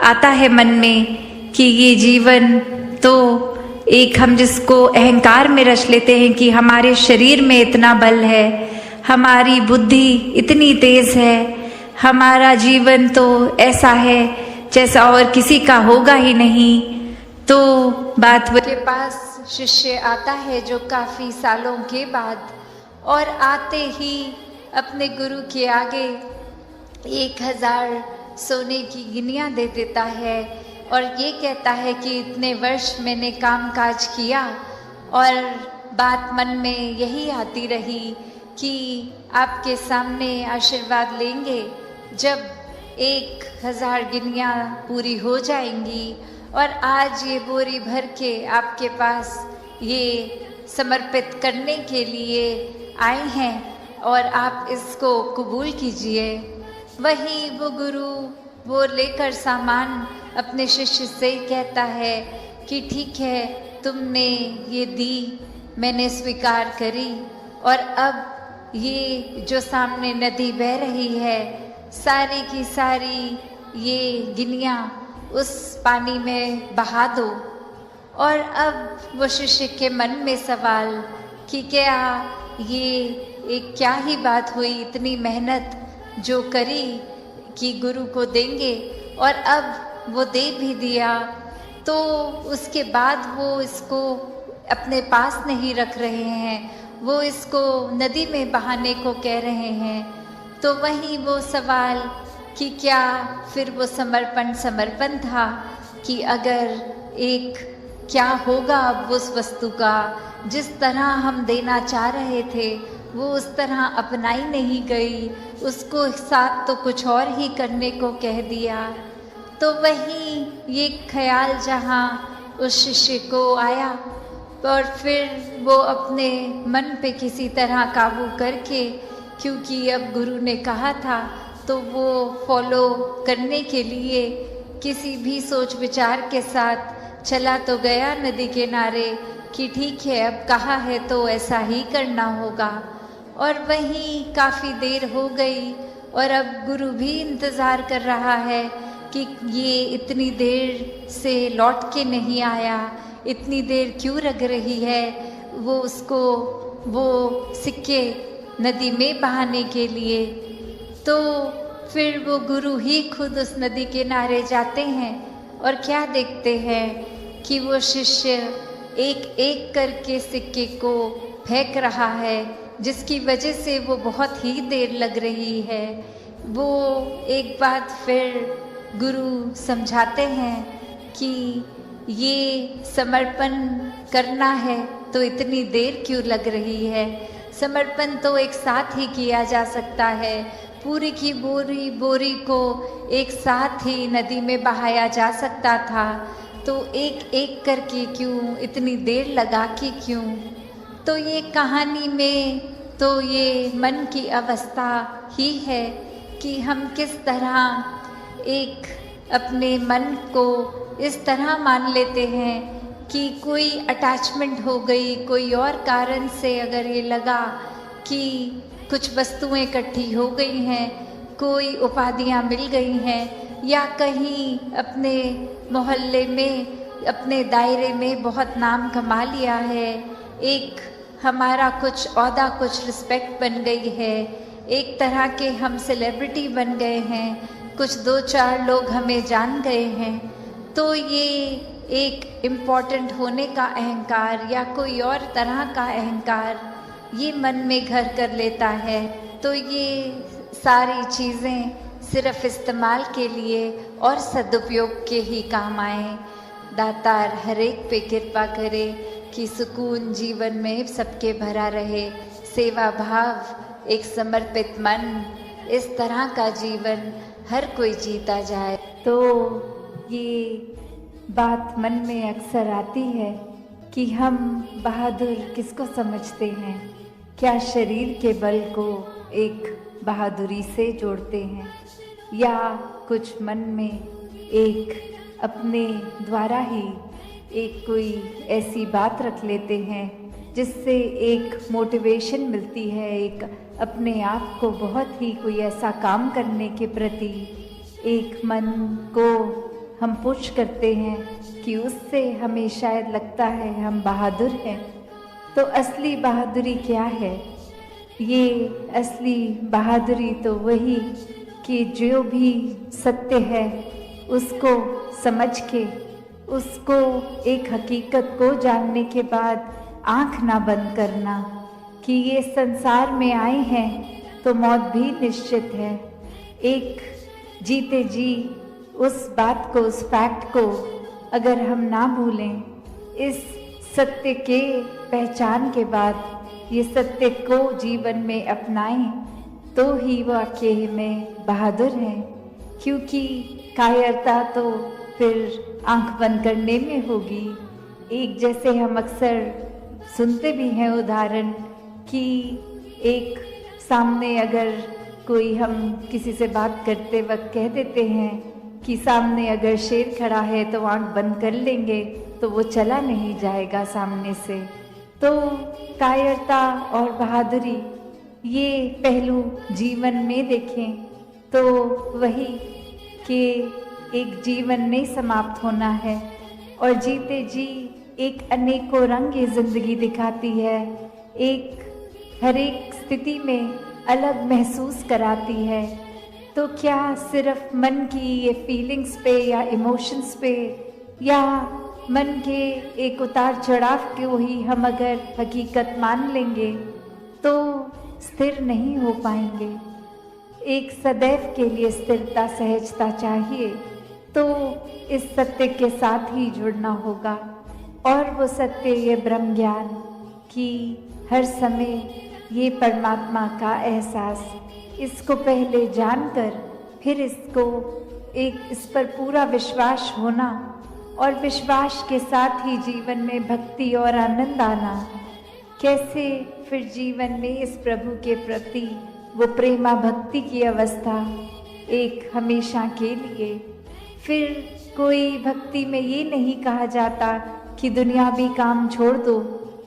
C: आता है मन में कि ये जीवन तो एक, हम जिसको अहंकार में रच लेते हैं कि हमारे शरीर में इतना बल है, हमारी बुद्धि इतनी तेज है, हमारा जीवन तो ऐसा है जैसा और किसी का होगा ही नहीं। तो बात के पास शिष्य आता है जो काफ़ी सालों के बाद, और आते ही अपने गुरु के आगे 1000 सोने की गिनियाँ दे देता है और ये कहता है कि इतने वर्ष मैंने काम काज किया। और बात मन में यही आती रही कि आपके सामने आशीर्वाद लेंगे जब 1000 गिनियाँ पूरी हो जाएंगी, और आज ये बोरी भर के आपके पास ये समर्पित करने के लिए आए हैं और आप इसको कबूल कीजिए। वही वो गुरु वो लेकर सामान अपने शिष्य से कहता है कि ठीक है, तुमने ये दी, मैंने स्वीकार करी, और अब ये जो सामने नदी बह रही है, सारी की सारी ये गिनियाँ उस पानी में बहा दो। और अब वो शिष्य के मन में सवाल कि क्या ये एक क्या ही बात हुई, इतनी मेहनत जो करी कि गुरु को देंगे, और अब वो दे भी दिया, तो उसके बाद वो इसको अपने पास नहीं रख रहे हैं, वो इसको नदी में बहाने को कह रहे हैं। तो वही वो सवाल कि क्या फिर वो समर्पण था कि अगर एक क्या होगा अब उस वस्तु का, जिस तरह हम देना चाह रहे थे वो उस तरह अपनाई नहीं गई, उसको साथ तो कुछ और ही करने को कह दिया। तो वही ये ख्याल जहाँ उस शिष्य को आया, और फिर वो अपने मन पे किसी तरह काबू करके, क्योंकि अब गुरु ने कहा था तो वो फॉलो करने के लिए किसी भी सोच विचार के साथ चला तो गया नदी किनारे कि ठीक है, अब कहा है तो ऐसा ही करना होगा। और वहीं काफ़ी देर हो गई और अब गुरु भी इंतज़ार कर रहा है कि ये इतनी देर से लौट के नहीं आया, इतनी देर क्यों लग रही है वो उसको वो सिक्के नदी में बहाने के लिए। तो फिर वो गुरु ही खुद उस नदी किनारे जाते हैं और क्या देखते हैं कि वो शिष्य एक एक करके सिक्के को फेंक रहा है, जिसकी वजह से वो बहुत ही देर लग रही है। वो एक बात फिर गुरु समझाते हैं कि ये समर्पण करना है तो इतनी देर क्यों लग रही है। समर्पण तो एक साथ ही किया जा सकता है। पूरी की बोरी को एक साथ ही नदी में बहाया जा सकता था, तो एक एक करके क्यों, इतनी देर लगा के क्यों। तो ये कहानी में तो ये मन की अवस्था ही है कि हम किस तरह एक अपने मन को इस तरह मान लेते हैं कि कोई अटैचमेंट हो गई, कोई और कारण से अगर ये लगा कि कुछ वस्तुएं इकट्ठी हो गई हैं, कोई उपाधियां मिल गई हैं, या कहीं अपने मोहल्ले में, अपने दायरे में बहुत नाम कमा लिया है, एक हमारा कुछ औहदा, कुछ रिस्पेक्ट बन गई है, एक तरह के हम सेलिब्रिटी बन गए हैं, कुछ 2-4 लोग हमें जान गए हैं, तो ये एक इम्पॉर्टेंट होने का अहंकार या कोई और तरह का अहंकार ये मन में घर कर लेता है। तो ये सारी चीज़ें सिर्फ इस्तेमाल के लिए और सदुपयोग के ही काम आए। दातार हर एक पे कृपा करे कि सुकून जीवन में सबके भरा रहे, सेवा भाव, एक समर्पित मन, इस तरह का जीवन हर कोई जीता जाए।
A: तो ये बात मन में अक्सर आती है कि हम बहादुर किसको समझते हैं। क्या शरीर के बल को एक बहादुरी से जोड़ते हैं, या कुछ मन में एक अपने द्वारा ही एक कोई ऐसी बात रख लेते हैं जिससे एक मोटिवेशन मिलती है, एक अपने आप को बहुत ही कोई ऐसा काम करने के प्रति एक मन को हम पुश करते हैं कि उससे हमें शायद लगता है हम बहादुर हैं। तो असली बहादुरी क्या है? ये असली बहादुरी तो वही कि जो भी सत्य है उसको समझ के, उसको एक हकीकत को जानने के बाद आँख ना बंद करना कि ये संसार में आए हैं तो मौत भी निश्चित है। एक जीते जी उस बात को, उस फैक्ट को अगर हम ना भूलें, इस सत्य के पहचान के बाद ये सत्य को जीवन में अपनाएं, तो ही वाकई में बहादुर हैं। क्योंकि कायरता तो फिर आंख बंद करने में होगी। एक जैसे हम अक्सर सुनते भी हैं उदाहरण कि एक सामने अगर कोई, हम किसी से बात करते वक्त कह देते हैं कि सामने अगर शेर खड़ा है तो आंख बंद कर लेंगे तो वो चला नहीं जाएगा सामने से। तो कायरता और बहादुरी ये पहलू जीवन में देखें तो वही कि एक जीवन नहीं समाप्त होना है, और जीते जी एक अनेकों रंग ये जिंदगी दिखाती है, एक हर एक स्थिति में अलग महसूस कराती है। तो क्या सिर्फ मन की ये फीलिंग्स पे या इमोशंस पे या मन के एक उतार चढ़ाव को ही हम अगर हकीकत मान लेंगे तो स्थिर नहीं हो पाएंगे। एक सदैव के लिए स्थिरता, सहजता चाहिए, तो इस सत्य के साथ ही जुड़ना होगा। और वो सत्य, ये ब्रह्म ज्ञान कि हर समय ये परमात्मा का एहसास, इसको पहले जानकर फिर इसको एक इस पर पूरा विश्वास होना, और विश्वास के साथ ही जीवन में भक्ति और आनंद आना। कैसे फिर जीवन में इस प्रभु के प्रति वो प्रेमा भक्ति की अवस्था एक हमेशा के लिए। फिर कोई भक्ति में ये नहीं कहा जाता कि दुनियावी काम छोड़ दो,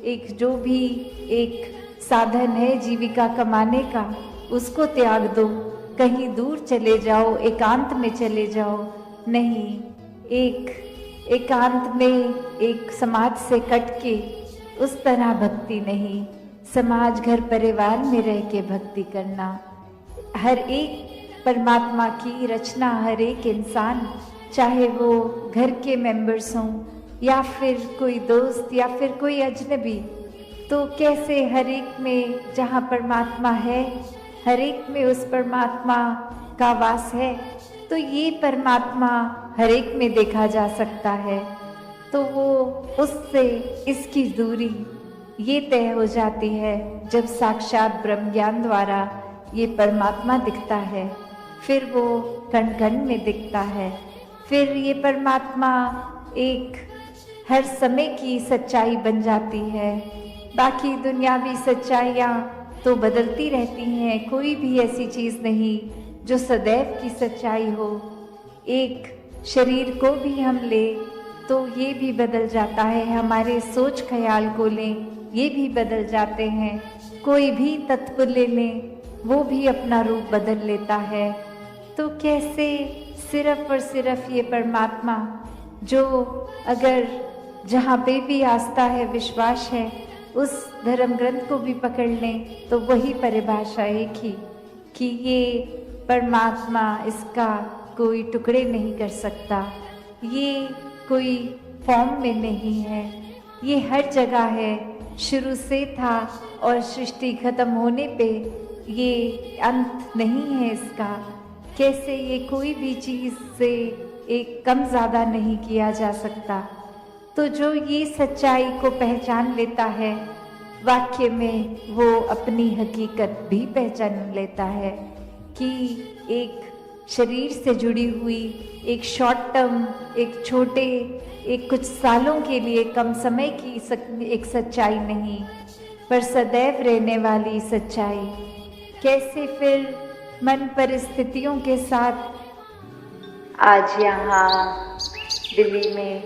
A: एक जो भी एक साधन है जीविका कमाने का उसको त्याग दो, कहीं दूर चले जाओ, एकांत में चले जाओ। नहीं, एक एकांत में एक समाज से कट के उस तरह भक्ति नहीं, समाज घर परिवार में रह के भक्ति करना। हर एक परमात्मा की रचना, हर एक इंसान, चाहे वो घर के मेंबर्स हों या फिर कोई दोस्त या फिर कोई अजनबी, तो कैसे हर एक में जहाँ परमात्मा है, हर एक में उस परमात्मा का वास है, तो ये परमात्मा हर एक में देखा जा सकता है। तो वो उससे इसकी दूरी ये तय हो जाती है जब साक्षात ब्रह्म ज्ञान द्वारा ये परमात्मा दिखता है। फिर वो कण कण में दिखता है। फिर ये परमात्मा एक हर समय की सच्चाई बन जाती है। बाकी दुनियावी सच्चाइयाँ तो बदलती रहती हैं, कोई भी ऐसी चीज़ नहीं जो सदैव की सच्चाई हो। एक शरीर को भी हम ले तो ये भी बदल जाता है, हमारे सोच ख्याल को लें ये भी बदल जाते हैं, कोई भी तत्व ले लें वो भी अपना रूप बदल लेता है। तो कैसे सिर्फ और सिर्फ ये परमात्मा जो अगर जहाँ पे भी आस्था है, विश्वास है, उस धर्म ग्रंथ को भी पकड़ लें तो वही परिभाषा एक ही कि ये परमात्मा, इसका कोई टुकड़े नहीं कर सकता, ये कोई फॉर्म में नहीं है, ये हर जगह है, शुरू से था और सृष्टि खत्म होने पे ये अंत नहीं है इसका। कैसे ये कोई भी चीज़ से एक कम ज़्यादा नहीं किया जा सकता। तो जो ये सच्चाई को पहचान लेता है, वाक्य में वो अपनी हकीकत भी पहचान लेता है कि एक शरीर से जुड़ी हुई एक शॉर्ट टर्म, एक छोटे, एक कुछ सालों के लिए कम समय की एक सच्चाई नहीं, पर सदैव रहने वाली सच्चाई। कैसे फिर मन परिस्थितियों के साथ आज यहाँ दिल्ली में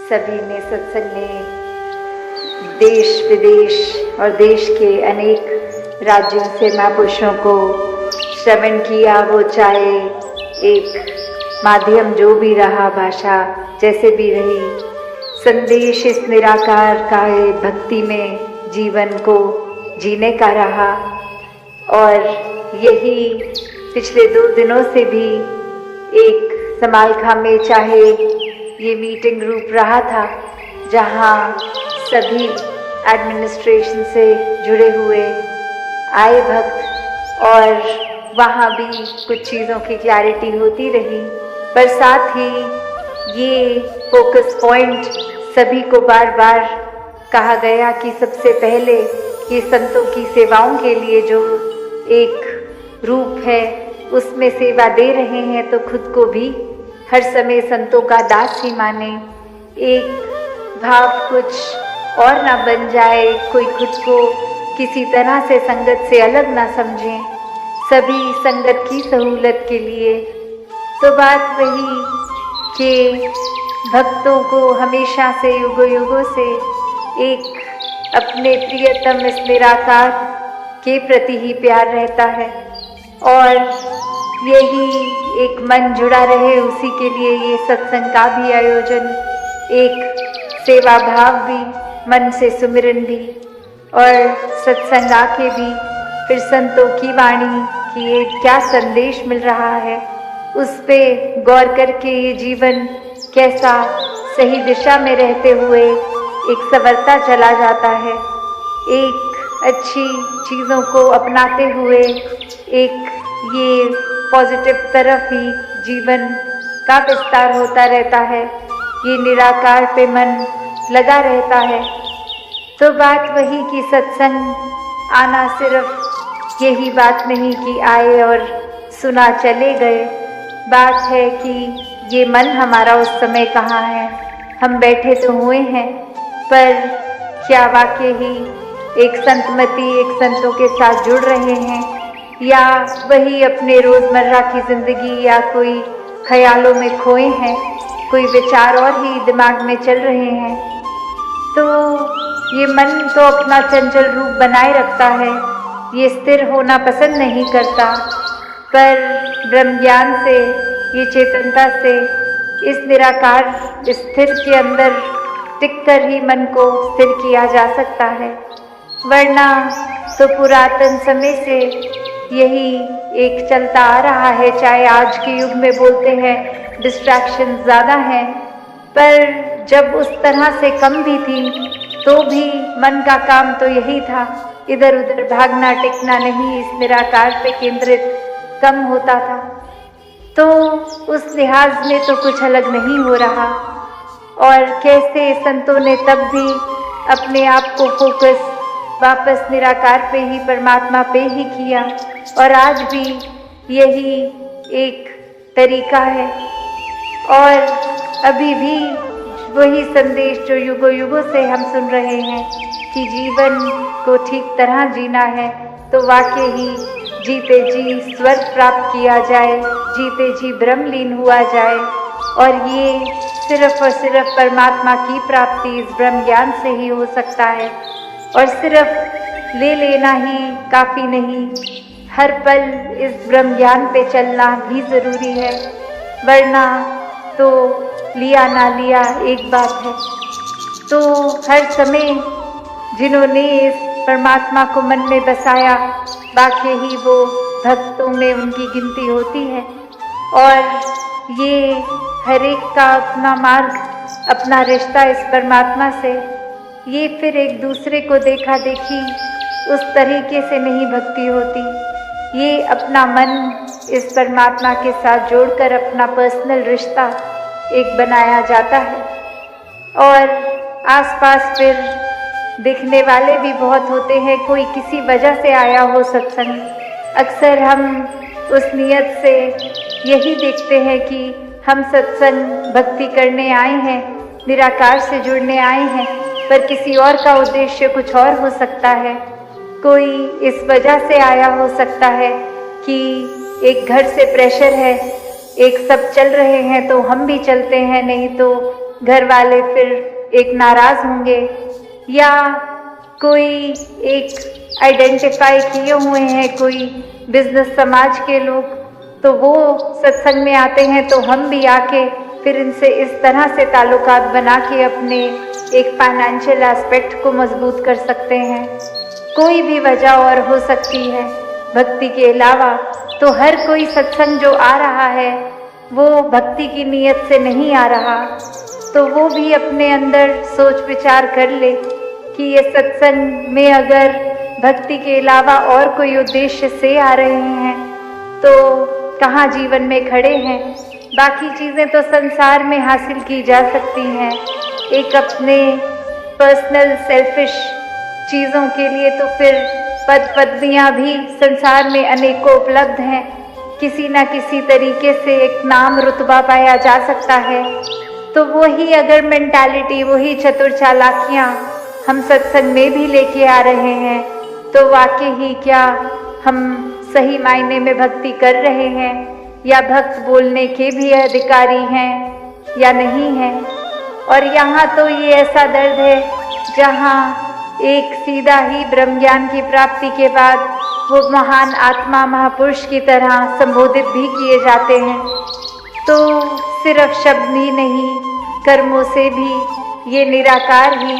A: सभी ने सत्संग में देश विदेश और देश के अनेक राज्यों से महापुरुषों को श्रवण किया। वो चाहे एक माध्यम जो भी रहा, भाषा जैसे भी रही, संदेश इस निराकार का भक्ति में जीवन को जीने का रहा। और यही पिछले 2 दिनों से भी एक समालखा में चाहे ये मीटिंग ग्रुप रहा था जहाँ सभी एडमिनिस्ट्रेशन से जुड़े हुए आए भक्त, और वहाँ भी कुछ चीज़ों की क्लैरिटी होती रही, पर साथ ही ये फोकस पॉइंट सभी को बार बार कहा गया कि सबसे पहले ये संतों की सेवाओं के लिए जो एक रूप है उसमें सेवा दे रहे हैं, तो खुद को भी हर समय संतों का दास ही माने। एक भाव कुछ और ना बन जाए, कोई खुद को किसी तरह से संगत से अलग ना समझें, सभी संगत की सहूलत के लिए। तो बात वही कि भक्तों को हमेशा से युगों युगों से एक अपने प्रियतम इस निराकार के प्रति ही प्यार रहता है, और यही एक मन जुड़ा रहे उसी के लिए ये सत्संग का भी आयोजन, एक सेवा भाव भी, मन से सुमिरन भी, और सत्संग आके भी फिर संतों की वाणी कि ये क्या संदेश मिल रहा है उस पे गौर करके ये जीवन कैसा सही दिशा में रहते हुए एक संवरता चला जाता है, एक अच्छी चीज़ों को अपनाते हुए एक ये पॉजिटिव तरफ ही जीवन का विस्तार होता रहता है, ये निराकार पे मन लगा रहता है। तो बात वही कि सत्संग आना सिर्फ यही बात नहीं कि आए और सुना चले गए, बात है कि ये मन हमारा उस समय कहाँ है। हम बैठे तो हुए हैं, पर क्या वाकई ही एक संतमती, एक संतों के साथ जुड़ रहे हैं, या वही अपने रोज़मर्रा की ज़िंदगी या कोई ख्यालों में खोए हैं, कोई विचार और ही दिमाग में चल रहे हैं। तो ये मन तो अपना चंचल रूप बनाए रखता है, ये स्थिर होना पसंद नहीं करता, पर ब्रह्म ज्ञान से, ये चेतनता से, इस निराकार स्थिर के अंदर टिककर ही मन को स्थिर किया जा सकता है। वरना तो पुरातन समय से यही एक चलता आ रहा है, चाहे आज के युग में बोलते हैं डिस्ट्रैक्शन ज़्यादा हैं, पर जब उस तरह से कम भी थी तो भी मन का काम तो यही था, इधर उधर भागना टिकना नहीं, इस निराकार पे केंद्रित कम होता था। तो उस लिहाज में तो कुछ अलग नहीं हो रहा। और कैसे संतों ने तब भी अपने आप को फोकस वापस निराकार पे ही, परमात्मा पे ही किया, और आज भी यही एक तरीका है। और अभी भी वही संदेश जो युगों युगों से हम सुन रहे हैं कि जीवन को ठीक तरह जीना है तो वाकई ही जीते जी स्वर्ग प्राप्त किया जाए, जीते जी ब्रह्मलीन हुआ जाए। और ये सिर्फ और सिर्फ परमात्मा की प्राप्ति इस ब्रह्म ज्ञान से ही हो सकता है। और सिर्फ ले लेना ही काफ़ी नहीं, हर पल इस ब्रह्म ज्ञान पे चलना भी ज़रूरी है, वरना तो लिया ना लिया एक बात है। तो हर समय जिन्होंने इस परमात्मा को मन में बसाया, वाकई ही वो भक्तों में उनकी गिनती होती है। और ये हर एक का अपना मार्ग, अपना रिश्ता इस परमात्मा से, ये फिर एक दूसरे को देखा देखी उस तरीके से नहीं भक्ति होती। ये अपना मन इस परमात्मा के साथ जोड़कर अपना पर्सनल रिश्ता एक बनाया जाता है। और आसपास फिर दिखने वाले भी बहुत होते हैं, कोई किसी वजह से आया हो सत्संग। अक्सर हम उस नियत से यही देखते हैं कि हम सत्संग भक्ति करने आए हैं, निराकार से जुड़ने आए हैं, पर किसी और का उद्देश्य कुछ और हो सकता है। कोई इस वजह से आया हो सकता है कि एक घर से प्रेशर है, एक सब चल रहे हैं तो हम भी चलते हैं, नहीं तो घर वाले फिर एक नाराज़ होंगे। या कोई एक आइडेंटिफाई किए हुए हैं, कोई बिजनेस समाज के लोग, तो वो सत्संग में आते हैं तो हम भी आके फिर इनसे इस तरह से ताल्लुकात बना के अपने एक फाइनेंशियल एस्पेक्ट को मजबूत कर सकते हैं। कोई भी वजह और हो सकती है भक्ति के अलावा। तो हर कोई सत्संग जो आ रहा है वो भक्ति की नीयत से नहीं आ रहा, तो वो भी अपने अंदर सोच विचार कर ले कि ये सत्संग में अगर भक्ति के अलावा और कोई उद्देश्य से आ रहे हैं तो कहाँ जीवन में खड़े हैं। बाकी चीज़ें तो संसार में हासिल की जा सकती हैं, एक अपने पर्सनल सेल्फिश चीज़ों के लिए तो फिर पद पदवियाँ भी संसार में अनेकों उपलब्ध हैं। किसी न किसी तरीके से एक नाम रुतबा पाया जा सकता है। तो वही अगर मेंटालिटी, वही चतुर चालाकियाँ हम सत्संग में भी लेके आ रहे हैं तो वाकई ही क्या हम सही मायने में भक्ति कर रहे हैं, या भक्त बोलने के भी अधिकारी हैं या नहीं हैं। और यहाँ तो ये ऐसा दर्द है जहाँ एक सीधा ही ब्रह्म ज्ञान की प्राप्ति के बाद वो महान आत्मा महापुरुष की तरह संबोधित भी किए जाते हैं। तो सिर्फ शब्द ही नहीं, कर्मों से भी ये निराकार ही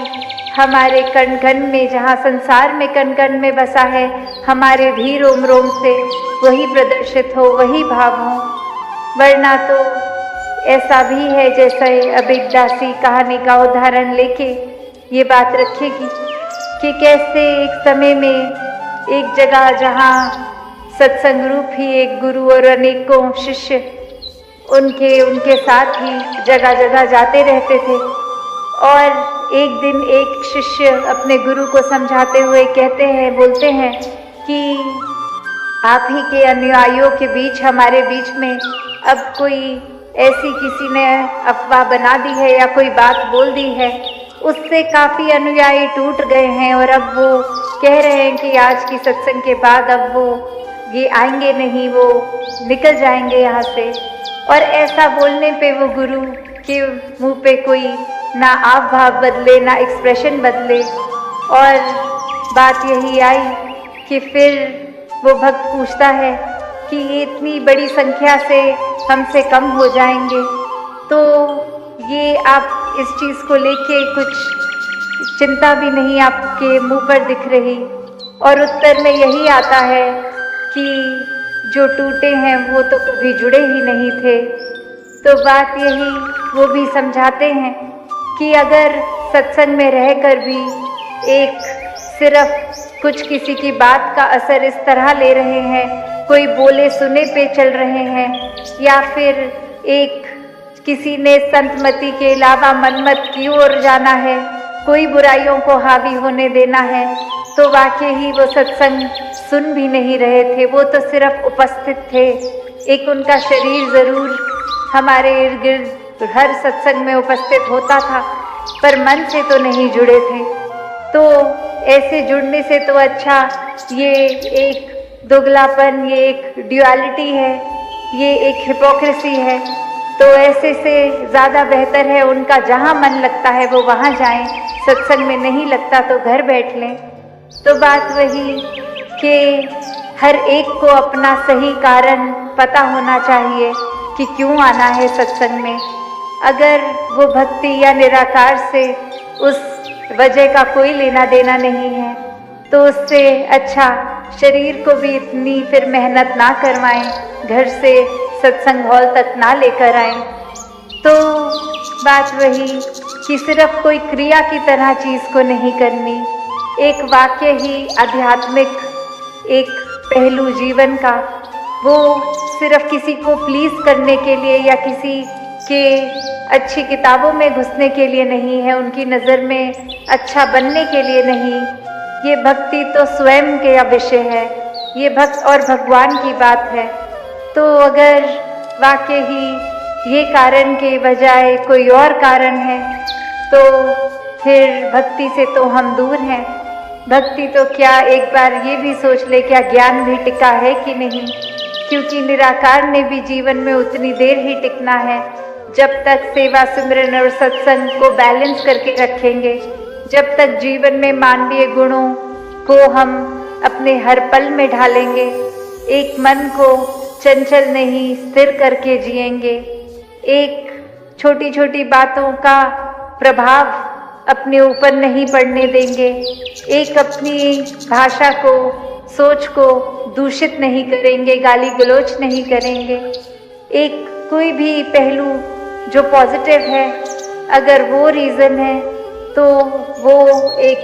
A: हमारे कण कण में, जहाँ संसार में कण कण में बसा है, हमारे भी रोम रोम से वही प्रदर्शित हो, वही भाव हो। वरना तो ऐसा भी है जैसे अब एक दासी कहानी का उदाहरण लेके ये बात रखेगी कि कैसे एक समय में एक जगह जहाँ सत्संग रूप ही एक गुरु और अनेकों शिष्य उनके साथ ही जगह जगह जाते रहते थे। और एक दिन एक शिष्य अपने गुरु को समझाते हुए बोलते हैं कि आप ही के अनुयायियों के बीच, हमारे बीच में अब कोई ऐसी किसी ने अफवाह बना दी है या कोई बात बोल दी है, उससे काफ़ी अनुयायी टूट गए हैं और अब वो कह रहे हैं कि आज की सत्संग के बाद अब वो ये आएंगे नहीं, वो निकल जाएंगे यहाँ से। और ऐसा बोलने पे वो गुरु के मुंह पे कोई ना आव भाव बदले, ना एक्सप्रेशन बदले। और बात यही आई कि फिर वो भक्त पूछता है कि ये इतनी बड़ी संख्या से हमसे कम हो जाएंगे, तो ये आप इस चीज़ को लेके कुछ चिंता भी नहीं आपके मुंह पर दिख रही। और उत्तर में यही आता है कि जो टूटे हैं वो तो कभी जुड़े ही नहीं थे। तो बात यही वो भी समझाते हैं कि अगर सत्संग में रहकर भी एक सिर्फ कुछ किसी की बात का असर इस तरह ले रहे हैं, कोई बोले सुने पे चल रहे हैं, या फिर एक किसी ने संतमति के अलावा मनमत की ओर जाना है, कोई बुराइयों को हावी होने देना है, तो वाकई ही वो सत्संग सुन भी नहीं रहे थे। वो तो सिर्फ उपस्थित थे। एक उनका शरीर ज़रूर हमारे इर्द गिर्द हर सत्संग में उपस्थित होता था, पर मन से तो नहीं जुड़े थे। तो ऐसे जुड़ने से तो अच्छा ये एक दोगलापन, ये एक ड्युअलिटी है, ये एक हिपोक्रेसी है। तो ऐसे से ज़्यादा बेहतर है उनका जहाँ मन लगता है वो वहाँ जाएं, सत्संग में नहीं लगता तो घर बैठ लें। तो बात वही कि हर एक को अपना सही कारण पता होना चाहिए कि क्यों आना है सत्संग में। अगर वो भक्ति या निराकार से उस वजह का कोई लेना देना नहीं है तो उससे अच्छा शरीर को भी इतनी फिर मेहनत ना करवाएं, घर से सत्संग हॉल तक ना लेकर आएं। तो बात वही कि सिर्फ कोई क्रिया की तरह चीज़ को नहीं करनी, एक वाक्य ही आध्यात्मिक एक पहलू जीवन का, वो सिर्फ किसी को प्लीज़ करने के लिए या किसी के अच्छी किताबों में घुसने के लिए नहीं है, उनकी नज़र में अच्छा बनने के लिए नहीं। ये भक्ति तो स्वयं के विषय है, ये भक्त और भगवान की बात है। तो अगर वाकई ही ये कारण के बजाय कोई और कारण है तो फिर भक्ति से तो हम दूर हैं। भक्ति तो क्या, एक बार ये भी सोच ले क्या ज्ञान भी टिका है कि नहीं, क्योंकि निराकार ने भी जीवन में उतनी देर ही टिकना है जब तक सेवा सिमरन और सत्संग को बैलेंस करके रखेंगे, जब तक जीवन में मानवीय गुणों को हम अपने हर पल में ढालेंगे, एक मन को चंचल नहीं स्थिर करके जिएंगे, एक छोटी छोटी बातों का प्रभाव अपने ऊपर नहीं पड़ने देंगे, एक अपनी भाषा को, सोच को दूषित नहीं करेंगे, गाली गलौज नहीं करेंगे, एक कोई भी पहलू जो पॉजिटिव है अगर वो रीज़न है तो वो एक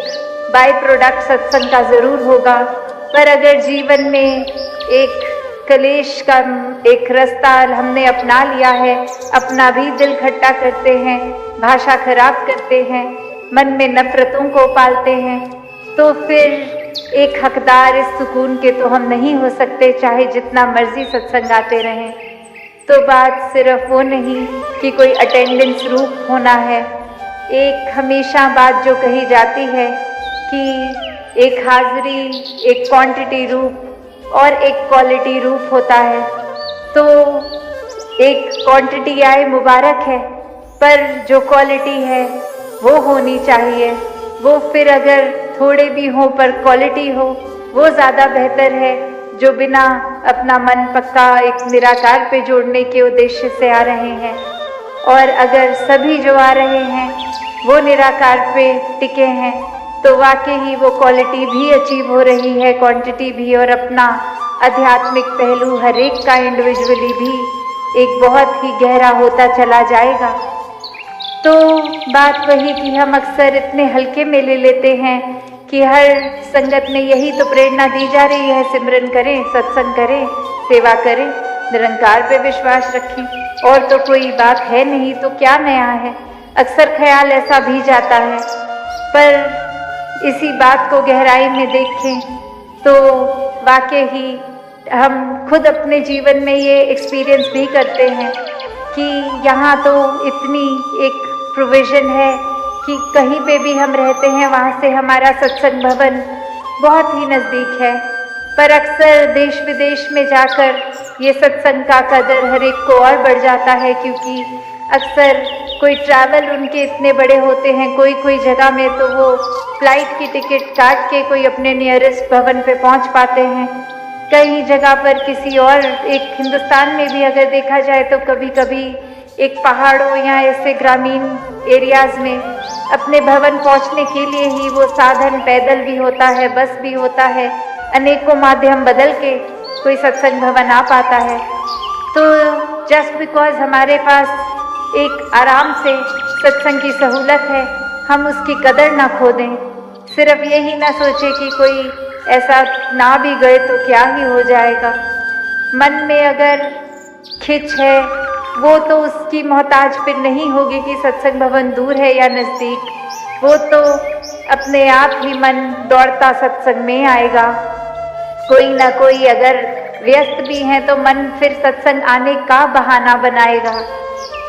A: बाय प्रोडक्ट सत्संग का ज़रूर होगा। पर अगर जीवन में एक कलेश का एक रास्ता हमने अपना लिया है, अपना भी दिल खट्टा करते हैं, भाषा खराब करते हैं, मन में नफरतों को पालते हैं, तो फिर एक हकदार इस सुकून के तो हम नहीं हो सकते, चाहे जितना मर्जी सत्संग आते रहें। तो बात सिर्फ वो नहीं कि कोई अटेंडेंस रूप होना है। एक हमेशा बात जो कही जाती है कि एक हाजिरी एक क्वांटिटी रूप और एक क्वालिटी रूप होता है। तो एक क्वांटिटी आए मुबारक है, पर जो क्वालिटी है वो होनी चाहिए। वो फिर अगर थोड़े भी हो पर क्वालिटी हो वो ज़्यादा बेहतर है, जो बिना अपना मन पक्का एक निराकार पे जोड़ने के उद्देश्य से आ रहे हैं। और अगर सभी जो आ रहे हैं वो निराकार पे टिके हैं तो वाकई ही वो क्वालिटी भी अचीव हो रही है, क्वांटिटी भी, और अपना आध्यात्मिक पहलू हर एक का इंडिविजुअली भी एक बहुत ही गहरा होता चला जाएगा। तो बात वही कि हम अक्सर इतने हल्के में ले लेते हैं कि हर संगत में यही तो प्रेरणा दी जा रही है, सिमरन करें, सत्संग करें, सेवा करें, निरंकार पे विश्वास रखें, और तो कोई बात है नहीं तो क्या नया है। अक्सर ख्याल ऐसा भी जाता है, पर इसी बात को गहराई में देखें तो वाकई ही हम खुद अपने जीवन में ये एक्सपीरियंस भी करते हैं कि यहाँ तो इतनी एक प्रोविज़न है कि कहीं पे भी हम रहते हैं वहाँ से हमारा सत्संग भवन बहुत ही नज़दीक है। पर अक्सर देश विदेश में जाकर ये सत्संग का कदर हर एक को और बढ़ जाता है, क्योंकि अक्सर कोई ट्रैवल उनके इतने बड़े होते हैं, कोई जगह में तो वो फ्लाइट की टिकट काट के कोई अपने नियरेस्ट भवन पे पहुंच पाते हैं। कई जगह पर किसी और एक हिंदुस्तान में भी अगर देखा जाए तो कभी कभी एक पहाड़ों या ऐसे ग्रामीण एरियाज़ में अपने भवन पहुंचने के लिए ही वो साधन पैदल भी होता है, बस भी होता है, अनेकों माध्यम बदल के कोई सत्संग भवन आ पाता है। तो जस्ट बिकॉज हमारे पास एक आराम से सत्संग की सहूलत है, हम उसकी कदर ना खो दें। सिर्फ यही ना सोचे कि कोई ऐसा ना भी गए तो क्या ही हो जाएगा। मन में अगर खिंच है वो तो उसकी मोहताज फिर नहीं होगी कि सत्संग भवन दूर है या नज़दीक, वो तो अपने आप ही मन दौड़ता सत्संग में आएगा। कोई ना कोई अगर व्यस्त भी हैं तो मन फिर सत्संग आने का बहाना बनाएगा।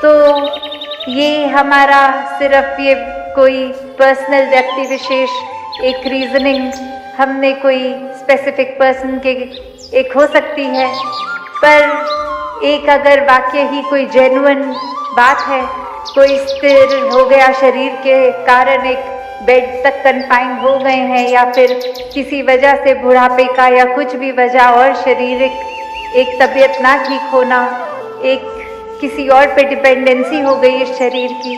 A: तो ये हमारा सिर्फ ये कोई पर्सनल व्यक्ति विशेष एक रीजनिंग हमने कोई स्पेसिफिक पर्सन के एक हो सकती है, पर एक अगर वाकई ही कोई जेन्युइन बात है, कोई स्थिर हो गया शरीर के कारण एक बेड तक कन्फाइंड हो गए हैं या फिर किसी वजह से बुढ़ापे का या कुछ भी वजह और शारीरिक एक तबीयत ना ठीक होना, एक किसी और पे डिपेंडेंसी हो गई इस शरीर की,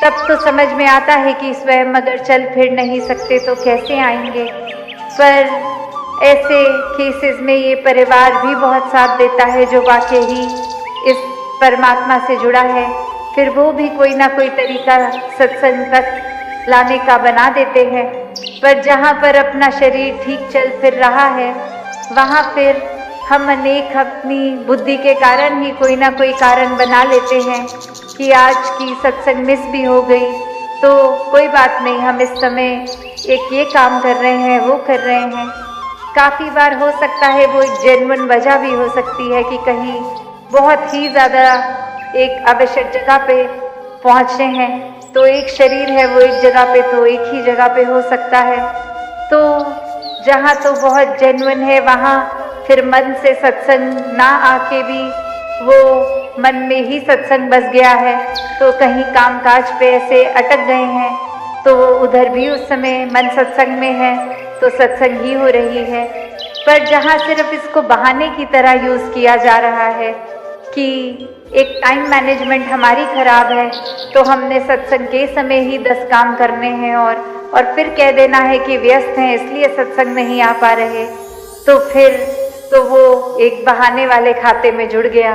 A: तब तो समझ में आता है कि स्वयं अगर चल फिर नहीं सकते तो कैसे आएंगे। पर ऐसे केसेस में ये परिवार भी बहुत साथ देता है जो वाकई ही इस परमात्मा से जुड़ा है, फिर वो भी कोई ना कोई तरीका सत्संग तक लाने का बना देते हैं। पर जहाँ पर अपना शरीर ठीक चल फिर रहा है वहाँ फिर हम अनेक अपनी बुद्धि के कारण ही कोई ना कोई कारण बना लेते हैं कि आज की सत्संग मिस भी हो गई तो कोई बात नहीं, हम इस समय एक ये काम कर रहे हैं वो कर रहे हैं। काफ़ी बार हो सकता है वो एक जेन्युइन वजह भी हो सकती है कि कहीं बहुत ही ज़्यादा एक आवश्यक जगह पे पहुँचे हैं, तो एक शरीर है वो एक जगह पे तो एक ही जगह पे हो सकता है। तो जहाँ तो बहुत जेन्युइन है वहाँ फिर मन से सत्संग ना आके भी वो मन में ही सत्संग बस गया है, तो कहीं कामकाज पे ऐसे अटक गए हैं तो उधर भी उस समय मन सत्संग में है तो सत्संग ही हो रही है। पर जहाँ सिर्फ इसको बहाने की तरह यूज़ किया जा रहा है कि एक टाइम मैनेजमेंट हमारी खराब है तो हमने सत्संग के समय ही 10 काम करने हैं और फिर कह देना है कि व्यस्त हैं इसलिए सत्संग नहीं आ पा रहे, तो फिर तो वो एक बहाने वाले खाते में जुड़ गया।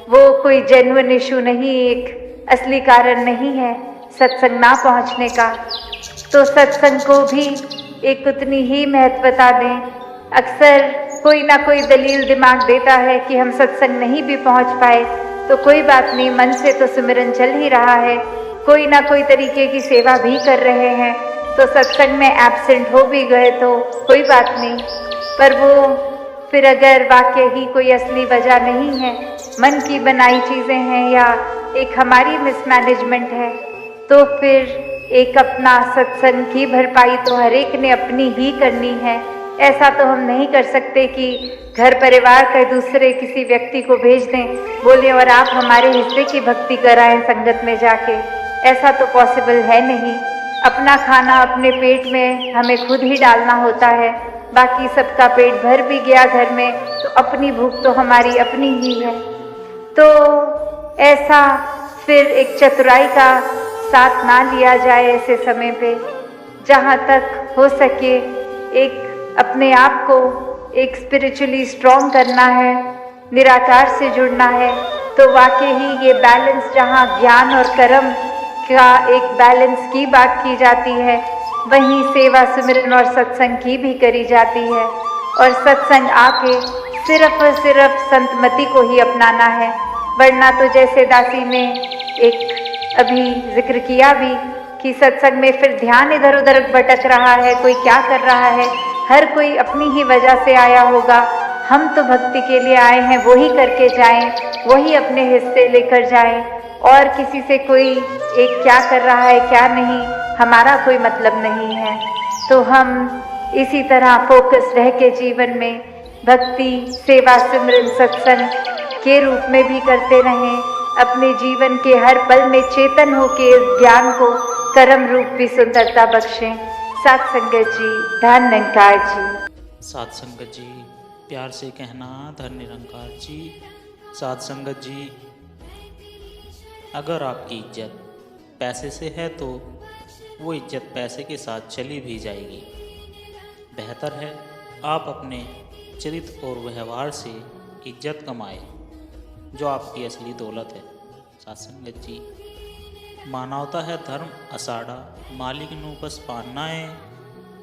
A: वो कोई जेन्युइन इशू नहीं, एक असली कारण नहीं है सत्संग ना पहुंचने का। तो सत्संग को भी एक उतनी ही महत्वता दें। अक्सर कोई ना कोई दलील दिमाग देता है कि हम सत्संग नहीं भी पहुंच पाए तो कोई बात नहीं, मन से तो सिमरन चल ही रहा है, कोई ना कोई तरीके की सेवा भी कर रहे हैं, तो सत्संग में एब्सेंट हो भी गए तो कोई बात नहीं। पर वो फिर अगर वाकई ही कोई असली वजह नहीं है, मन की बनाई चीज़ें हैं या एक हमारी मिसमैनेजमेंट है, तो फिर एक अपना सत्संग की भरपाई तो हर एक ने अपनी ही करनी है। ऐसा तो हम नहीं कर सकते कि घर परिवार के दूसरे किसी व्यक्ति को भेज दें, बोले और आप हमारे हिस्से की भक्ति कराएं संगत में जाके, ऐसा तो पॉसिबल है नहीं। अपना खाना अपने पेट में हमें खुद ही डालना होता है, बाकी सबका पेट भर भी गया घर में तो अपनी भूख तो हमारी अपनी ही है। तो ऐसा फिर एक चतुराई का साथ ना लिया जाए ऐसे समय पे, जहाँ तक हो सके एक अपने आप को एक स्पिरिचुअली स्ट्रॉन्ग करना है, निराकार से जुड़ना है, तो वाकई ही ये बैलेंस जहाँ ज्ञान और कर्म का एक बैलेंस की बात की जाती है, वहीं सेवा सिमरन और सत्संग की भी करी जाती है। और सत्संग आके सिर्फ और सिर्फ संतमति को ही अपनाना है, वरना तो जैसे दासी ने एक अभी जिक्र किया भी कि सत्संग में फिर ध्यान इधर उधर भटक रहा है, कोई क्या कर रहा है, हर कोई अपनी ही वजह से आया होगा। हम तो भक्ति के लिए आए हैं, वही करके जाएं, वही अपने हिस्से लेकर जाएं, और किसी से कोई एक क्या कर रहा है क्या नहीं हमारा कोई मतलब नहीं है। तो हम इसी तरह फोकस रह के जीवन में भक्ति सेवा सिमरन सत्संग के रूप में भी करते रहें, अपने जीवन के हर पल में चेतन होके इस ज्ञान को कर्म रूप भी सुंदरता बख्शें। सात संगत जी, धन निरंकार जी।
D: सात संगत जी, प्यार से कहना धन निरंकार जी। सात संगत जी, अगर आपकी इज्जत पैसे से है तो वो इज्जत पैसे के साथ चली भी जाएगी। बेहतर है आप अपने चरित्र और व्यवहार से इज्जत कमाएं, जो आपकी असली दौलत है। सात संगत जी, मानवता है धर्म असाड़ा, मालिक नू बस पाना है,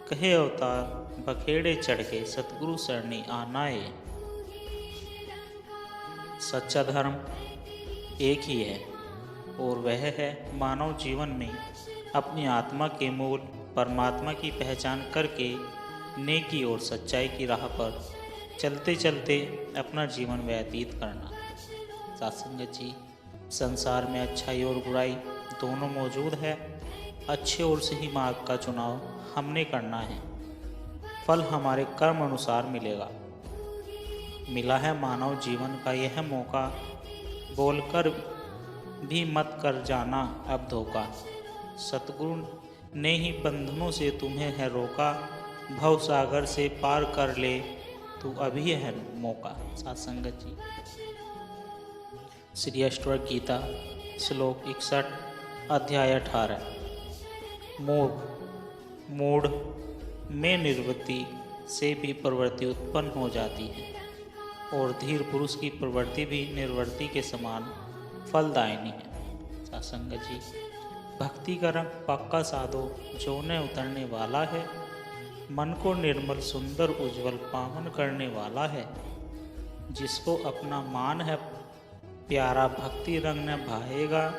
D: कहे अवतार बखेड़े चढ़ के सतगुरु सरणी आना है। सच्चा धर्म एक ही है और वह है मानव जीवन में अपनी आत्मा के मूल परमात्मा की पहचान करके नेकी और सच्चाई की राह पर चलते चलते अपना जीवन व्यतीत करना। सत्संगत जी, संसार में अच्छाई और बुराई दोनों मौजूद है। अच्छे और सही मार्ग का चुनाव हमने करना है, फल हमारे कर्म अनुसार मिलेगा। मिला है मानव जीवन का यह मौका, बोलकर भी मत कर जाना अब धोखा। सतगुरु ने ही बंधनों से तुम्हें है रोका, भव सागर से पार कर ले तू अभी है मौका। सत्संगत जी, श्री अष्टवक्र गीता श्लोक 61 अध्याय 18। मूढ़ में निर्वृत्ति से भी प्रवृत्ति उत्पन्न हो जाती है और धीर पुरुष की प्रवृत्ति भी निर्वृत्ति के समान फलदायिनी है। सत्संगत जी, भक्ति का रंग पक्का साधो जो न उतरने वाला है, मन को निर्मल सुंदर उज्जवल पावन करने वाला है। जिसको अपना मान है प्यारा भक्ति रंग न भाएगा,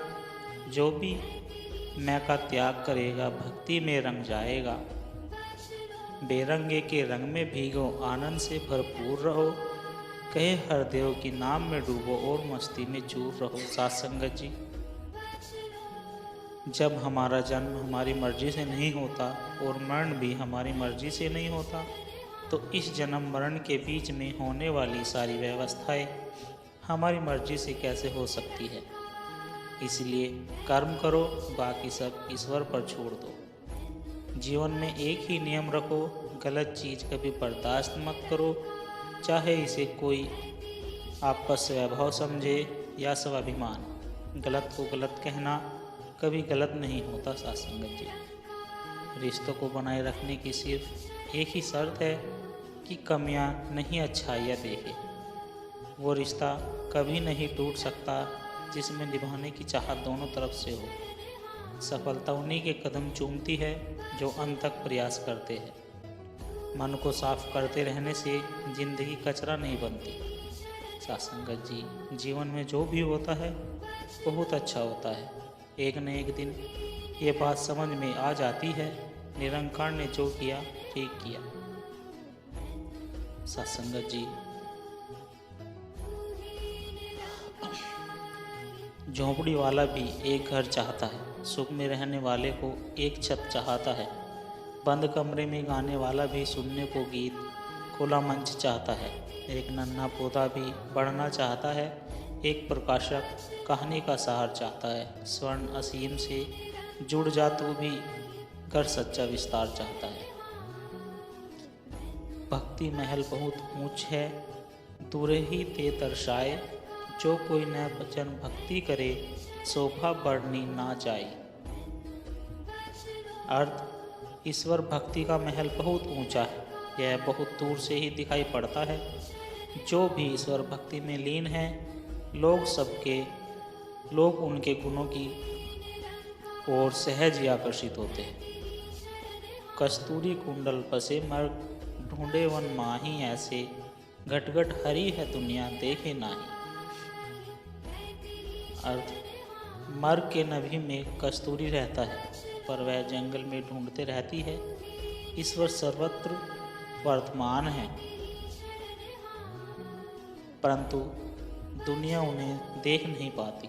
D: जो भी मैं का त्याग करेगा भक्ति में रंग जाएगा। बेरंगे के रंग में भीगो आनंद से भरपूर रहो, कहे हरदेव की नाम में डूबो और मस्ती में चूर रहो। सत्संगत जी, जब हमारा जन्म हमारी मर्जी से नहीं होता और मरण भी हमारी मर्जी से नहीं होता, तो इस जन्म मरण के बीच में होने वाली सारी व्यवस्थाएं हमारी मर्जी से कैसे हो सकती है। इसलिए कर्म करो, बाकी सब ईश्वर पर छोड़ दो। जीवन में एक ही नियम रखो, गलत चीज़ कभी बर्दाश्त मत करो, चाहे इसे कोई आपका स्वभाव समझे या स्वाभिमान। गलत को गलत कहना कभी गलत नहीं होता। सत्संगत जी, रिश्तों को बनाए रखने की सिर्फ एक ही शर्त है कि कमियां नहीं अच्छाइयाँ देखे। वो रिश्ता कभी नहीं टूट सकता जिसमें निभाने की चाहत दोनों तरफ से हो। सफलता उन्हीं के कदम चूमती है जो अंत तक प्रयास करते हैं। मन को साफ करते रहने से जिंदगी कचरा नहीं बनती। सत्संगत जी, जीवन में जो भी होता है बहुत अच्छा होता है। एक न एक दिन ये बात समझ में आ जाती है, निरंकार ने जो किया ठीक किया। सत्संगत जी, झोंपड़ी वाला भी एक घर चाहता है, सुख में रहने वाले को एक छत चाहता है। बंद कमरे में गाने वाला भी सुनने को गीत, खुला मंच चाहता है। एक नन्हा पौधा भी बढ़ना चाहता है, एक प्रकाशक कहानी का सहार चाहता है। स्वर्ण असीम से जुड़ जा तो भी कर सच्चा विस्तार चाहता है। भक्ति महल बहुत ऊंच है, दूरे ही ते दर्शाए, जो कोई न भजन भक्ति करे शोभा बढ़नी ना जाए। अर्थ, ईश्वर भक्ति का महल बहुत ऊंचा है, यह बहुत दूर से ही दिखाई पड़ता है। जो भी ईश्वर भक्ति में लीन है, लोग उनके गुणों की ओर सहज ही आकर्षित होते हैं। कस्तूरी कुंडल पसे मर्ग, ढूंढे वन माही ऐसे, घटघट हरी है दुनिया देखे नाही। अर्थ, मर्ग के नभी में कस्तूरी रहता है, पर वह जंगल में ढूंढते रहती है। ईश्वर सर्वत्र वर्तमान है, परंतु दुनिया उन्हें देख नहीं पाती।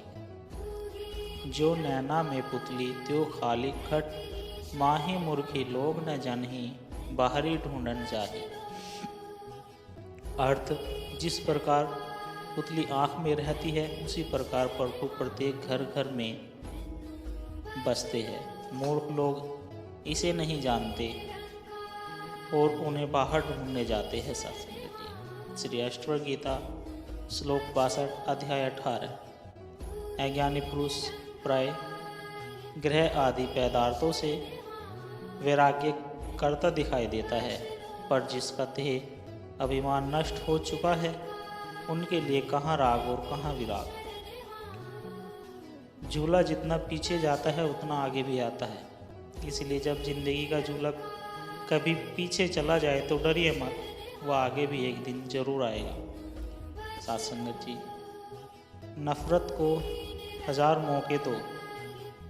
D: जो नैना में पुतली त्यो खाली खट, माही मूर्खी लोग न जनही, बाहरी ढूंढन जाही। अर्थ, जिस प्रकार पुतली आँख में रहती है, उसी प्रकार प्रभु प्रत्येक घर घर में बसते हैं। मूर्ख लोग इसे नहीं जानते और उन्हें बाहर ढूंढने जाते हैं। सत्संगत जी, श्री अष्टवक्र गीता श्लोक 62 अध्याय 18। अज्ञानी पुरुष प्राय ग्रह आदि पदार्थों से वैराग्य करता दिखाई देता है, पर जिसका देह अभिमान नष्ट हो चुका है, उनके लिए कहाँ राग और कहाँ विराग। झूला जितना पीछे जाता है उतना आगे भी आता है, इसलिए जब ज़िंदगी का झूला कभी पीछे चला जाए तो डरिए मत, वह आगे भी एक दिन ज़रूर आएगा। साथ संगत जी, नफ़रत को 1000 मौके दो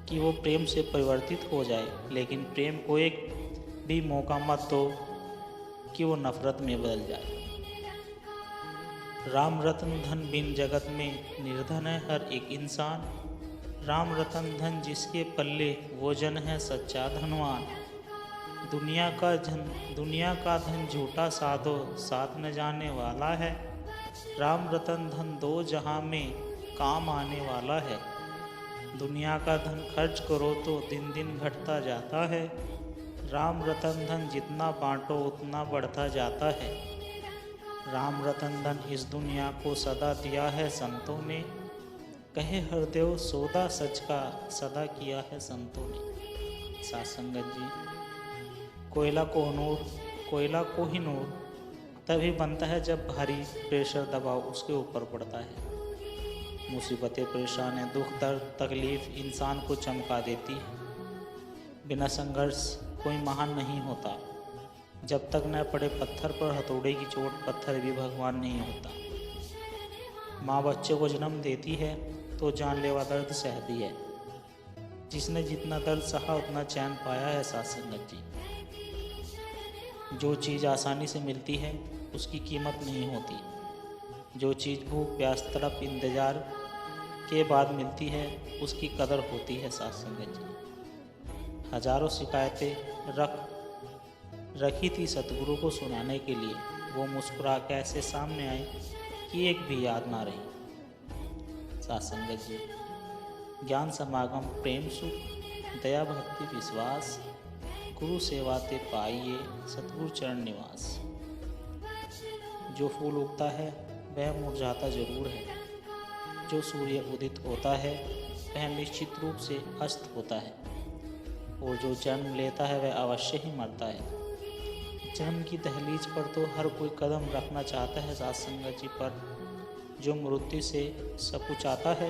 D: कि वो प्रेम से परिवर्तित हो जाए, लेकिन प्रेम को एक भी मौका मत दो कि वो नफ़रत में बदल जाए। राम रतन धन बिन जगत में निर्धन है हर एक इंसान। राम रतन धन जिसके पल्ले वो जन है सच्चा धनवान। दुनिया का धन झूठा साधो साथ न जाने वाला है। राम रतन धन दो जहां में काम आने वाला है। दुनिया का धन खर्च करो तो दिन दिन घटता जाता है। राम रतन धन जितना बांटो उतना बढ़ता जाता है। राम रतन धन इस दुनिया को सदा दिया है संतों ने। कहे हरदेव सौदा सच का सदा किया है संतों ने। साथ संगत जी, कोयला को ही नूर तभी बनता है जब भारी प्रेशर दबाव उसके ऊपर पड़ता है। मुसीबतें, परेशानी, दुख, दर्द, तकलीफ इंसान को चमका देती है। बिना संघर्ष कोई महान नहीं होता। जब तक न पड़े पत्थर पर हथौड़े की चोट, पत्थर भी भगवान नहीं होता। माँ बच्चे को जन्म देती है तो जानलेवा दर्द सहती है। जिसने जितना दर्द सहा उतना चैन पाया है। साथ संगत जी, जो चीज़ आसानी से मिलती है उसकी कीमत नहीं होती। जो चीज़ भूख, प्यास, तड़प, इंतज़ार के बाद मिलती है उसकी कदर होती है। साथ संगत जी, हजारों शिकायतें रखी थी सतगुरु को सुनाने के लिए। वो मुस्कुरा के ऐसे सामने आए कि एक भी याद ना रही। साथ संगत जी, ज्ञान समागम, प्रेम सुख, दया भक्ति विश्वास, गुरु सेवा ते पाइए सतगुरु चरण निवास। जो फूल उगता है वह मुरझाता जरूर है। जो सूर्य उदित होता है वह निश्चित रूप से अस्त होता है। और जो जन्म लेता है वह अवश्य ही मरता है। जन्म की दहलीज पर तो हर कोई कदम रखना चाहता है साथ संगत जी, पर जो मृत्यु से सकुचाता है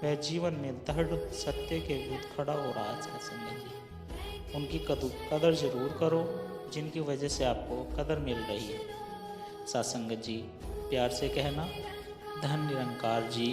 D: वह जीवन में दृढ़ सत्य के विरुद्ध खड़ा हो रहा है। साथ संगत जी, उनकी कदर जरूर करो जिनकी वजह से आपको कदर मिल रही है। साथ संगत जी, प्यार से कहना, धन निरंकार जी।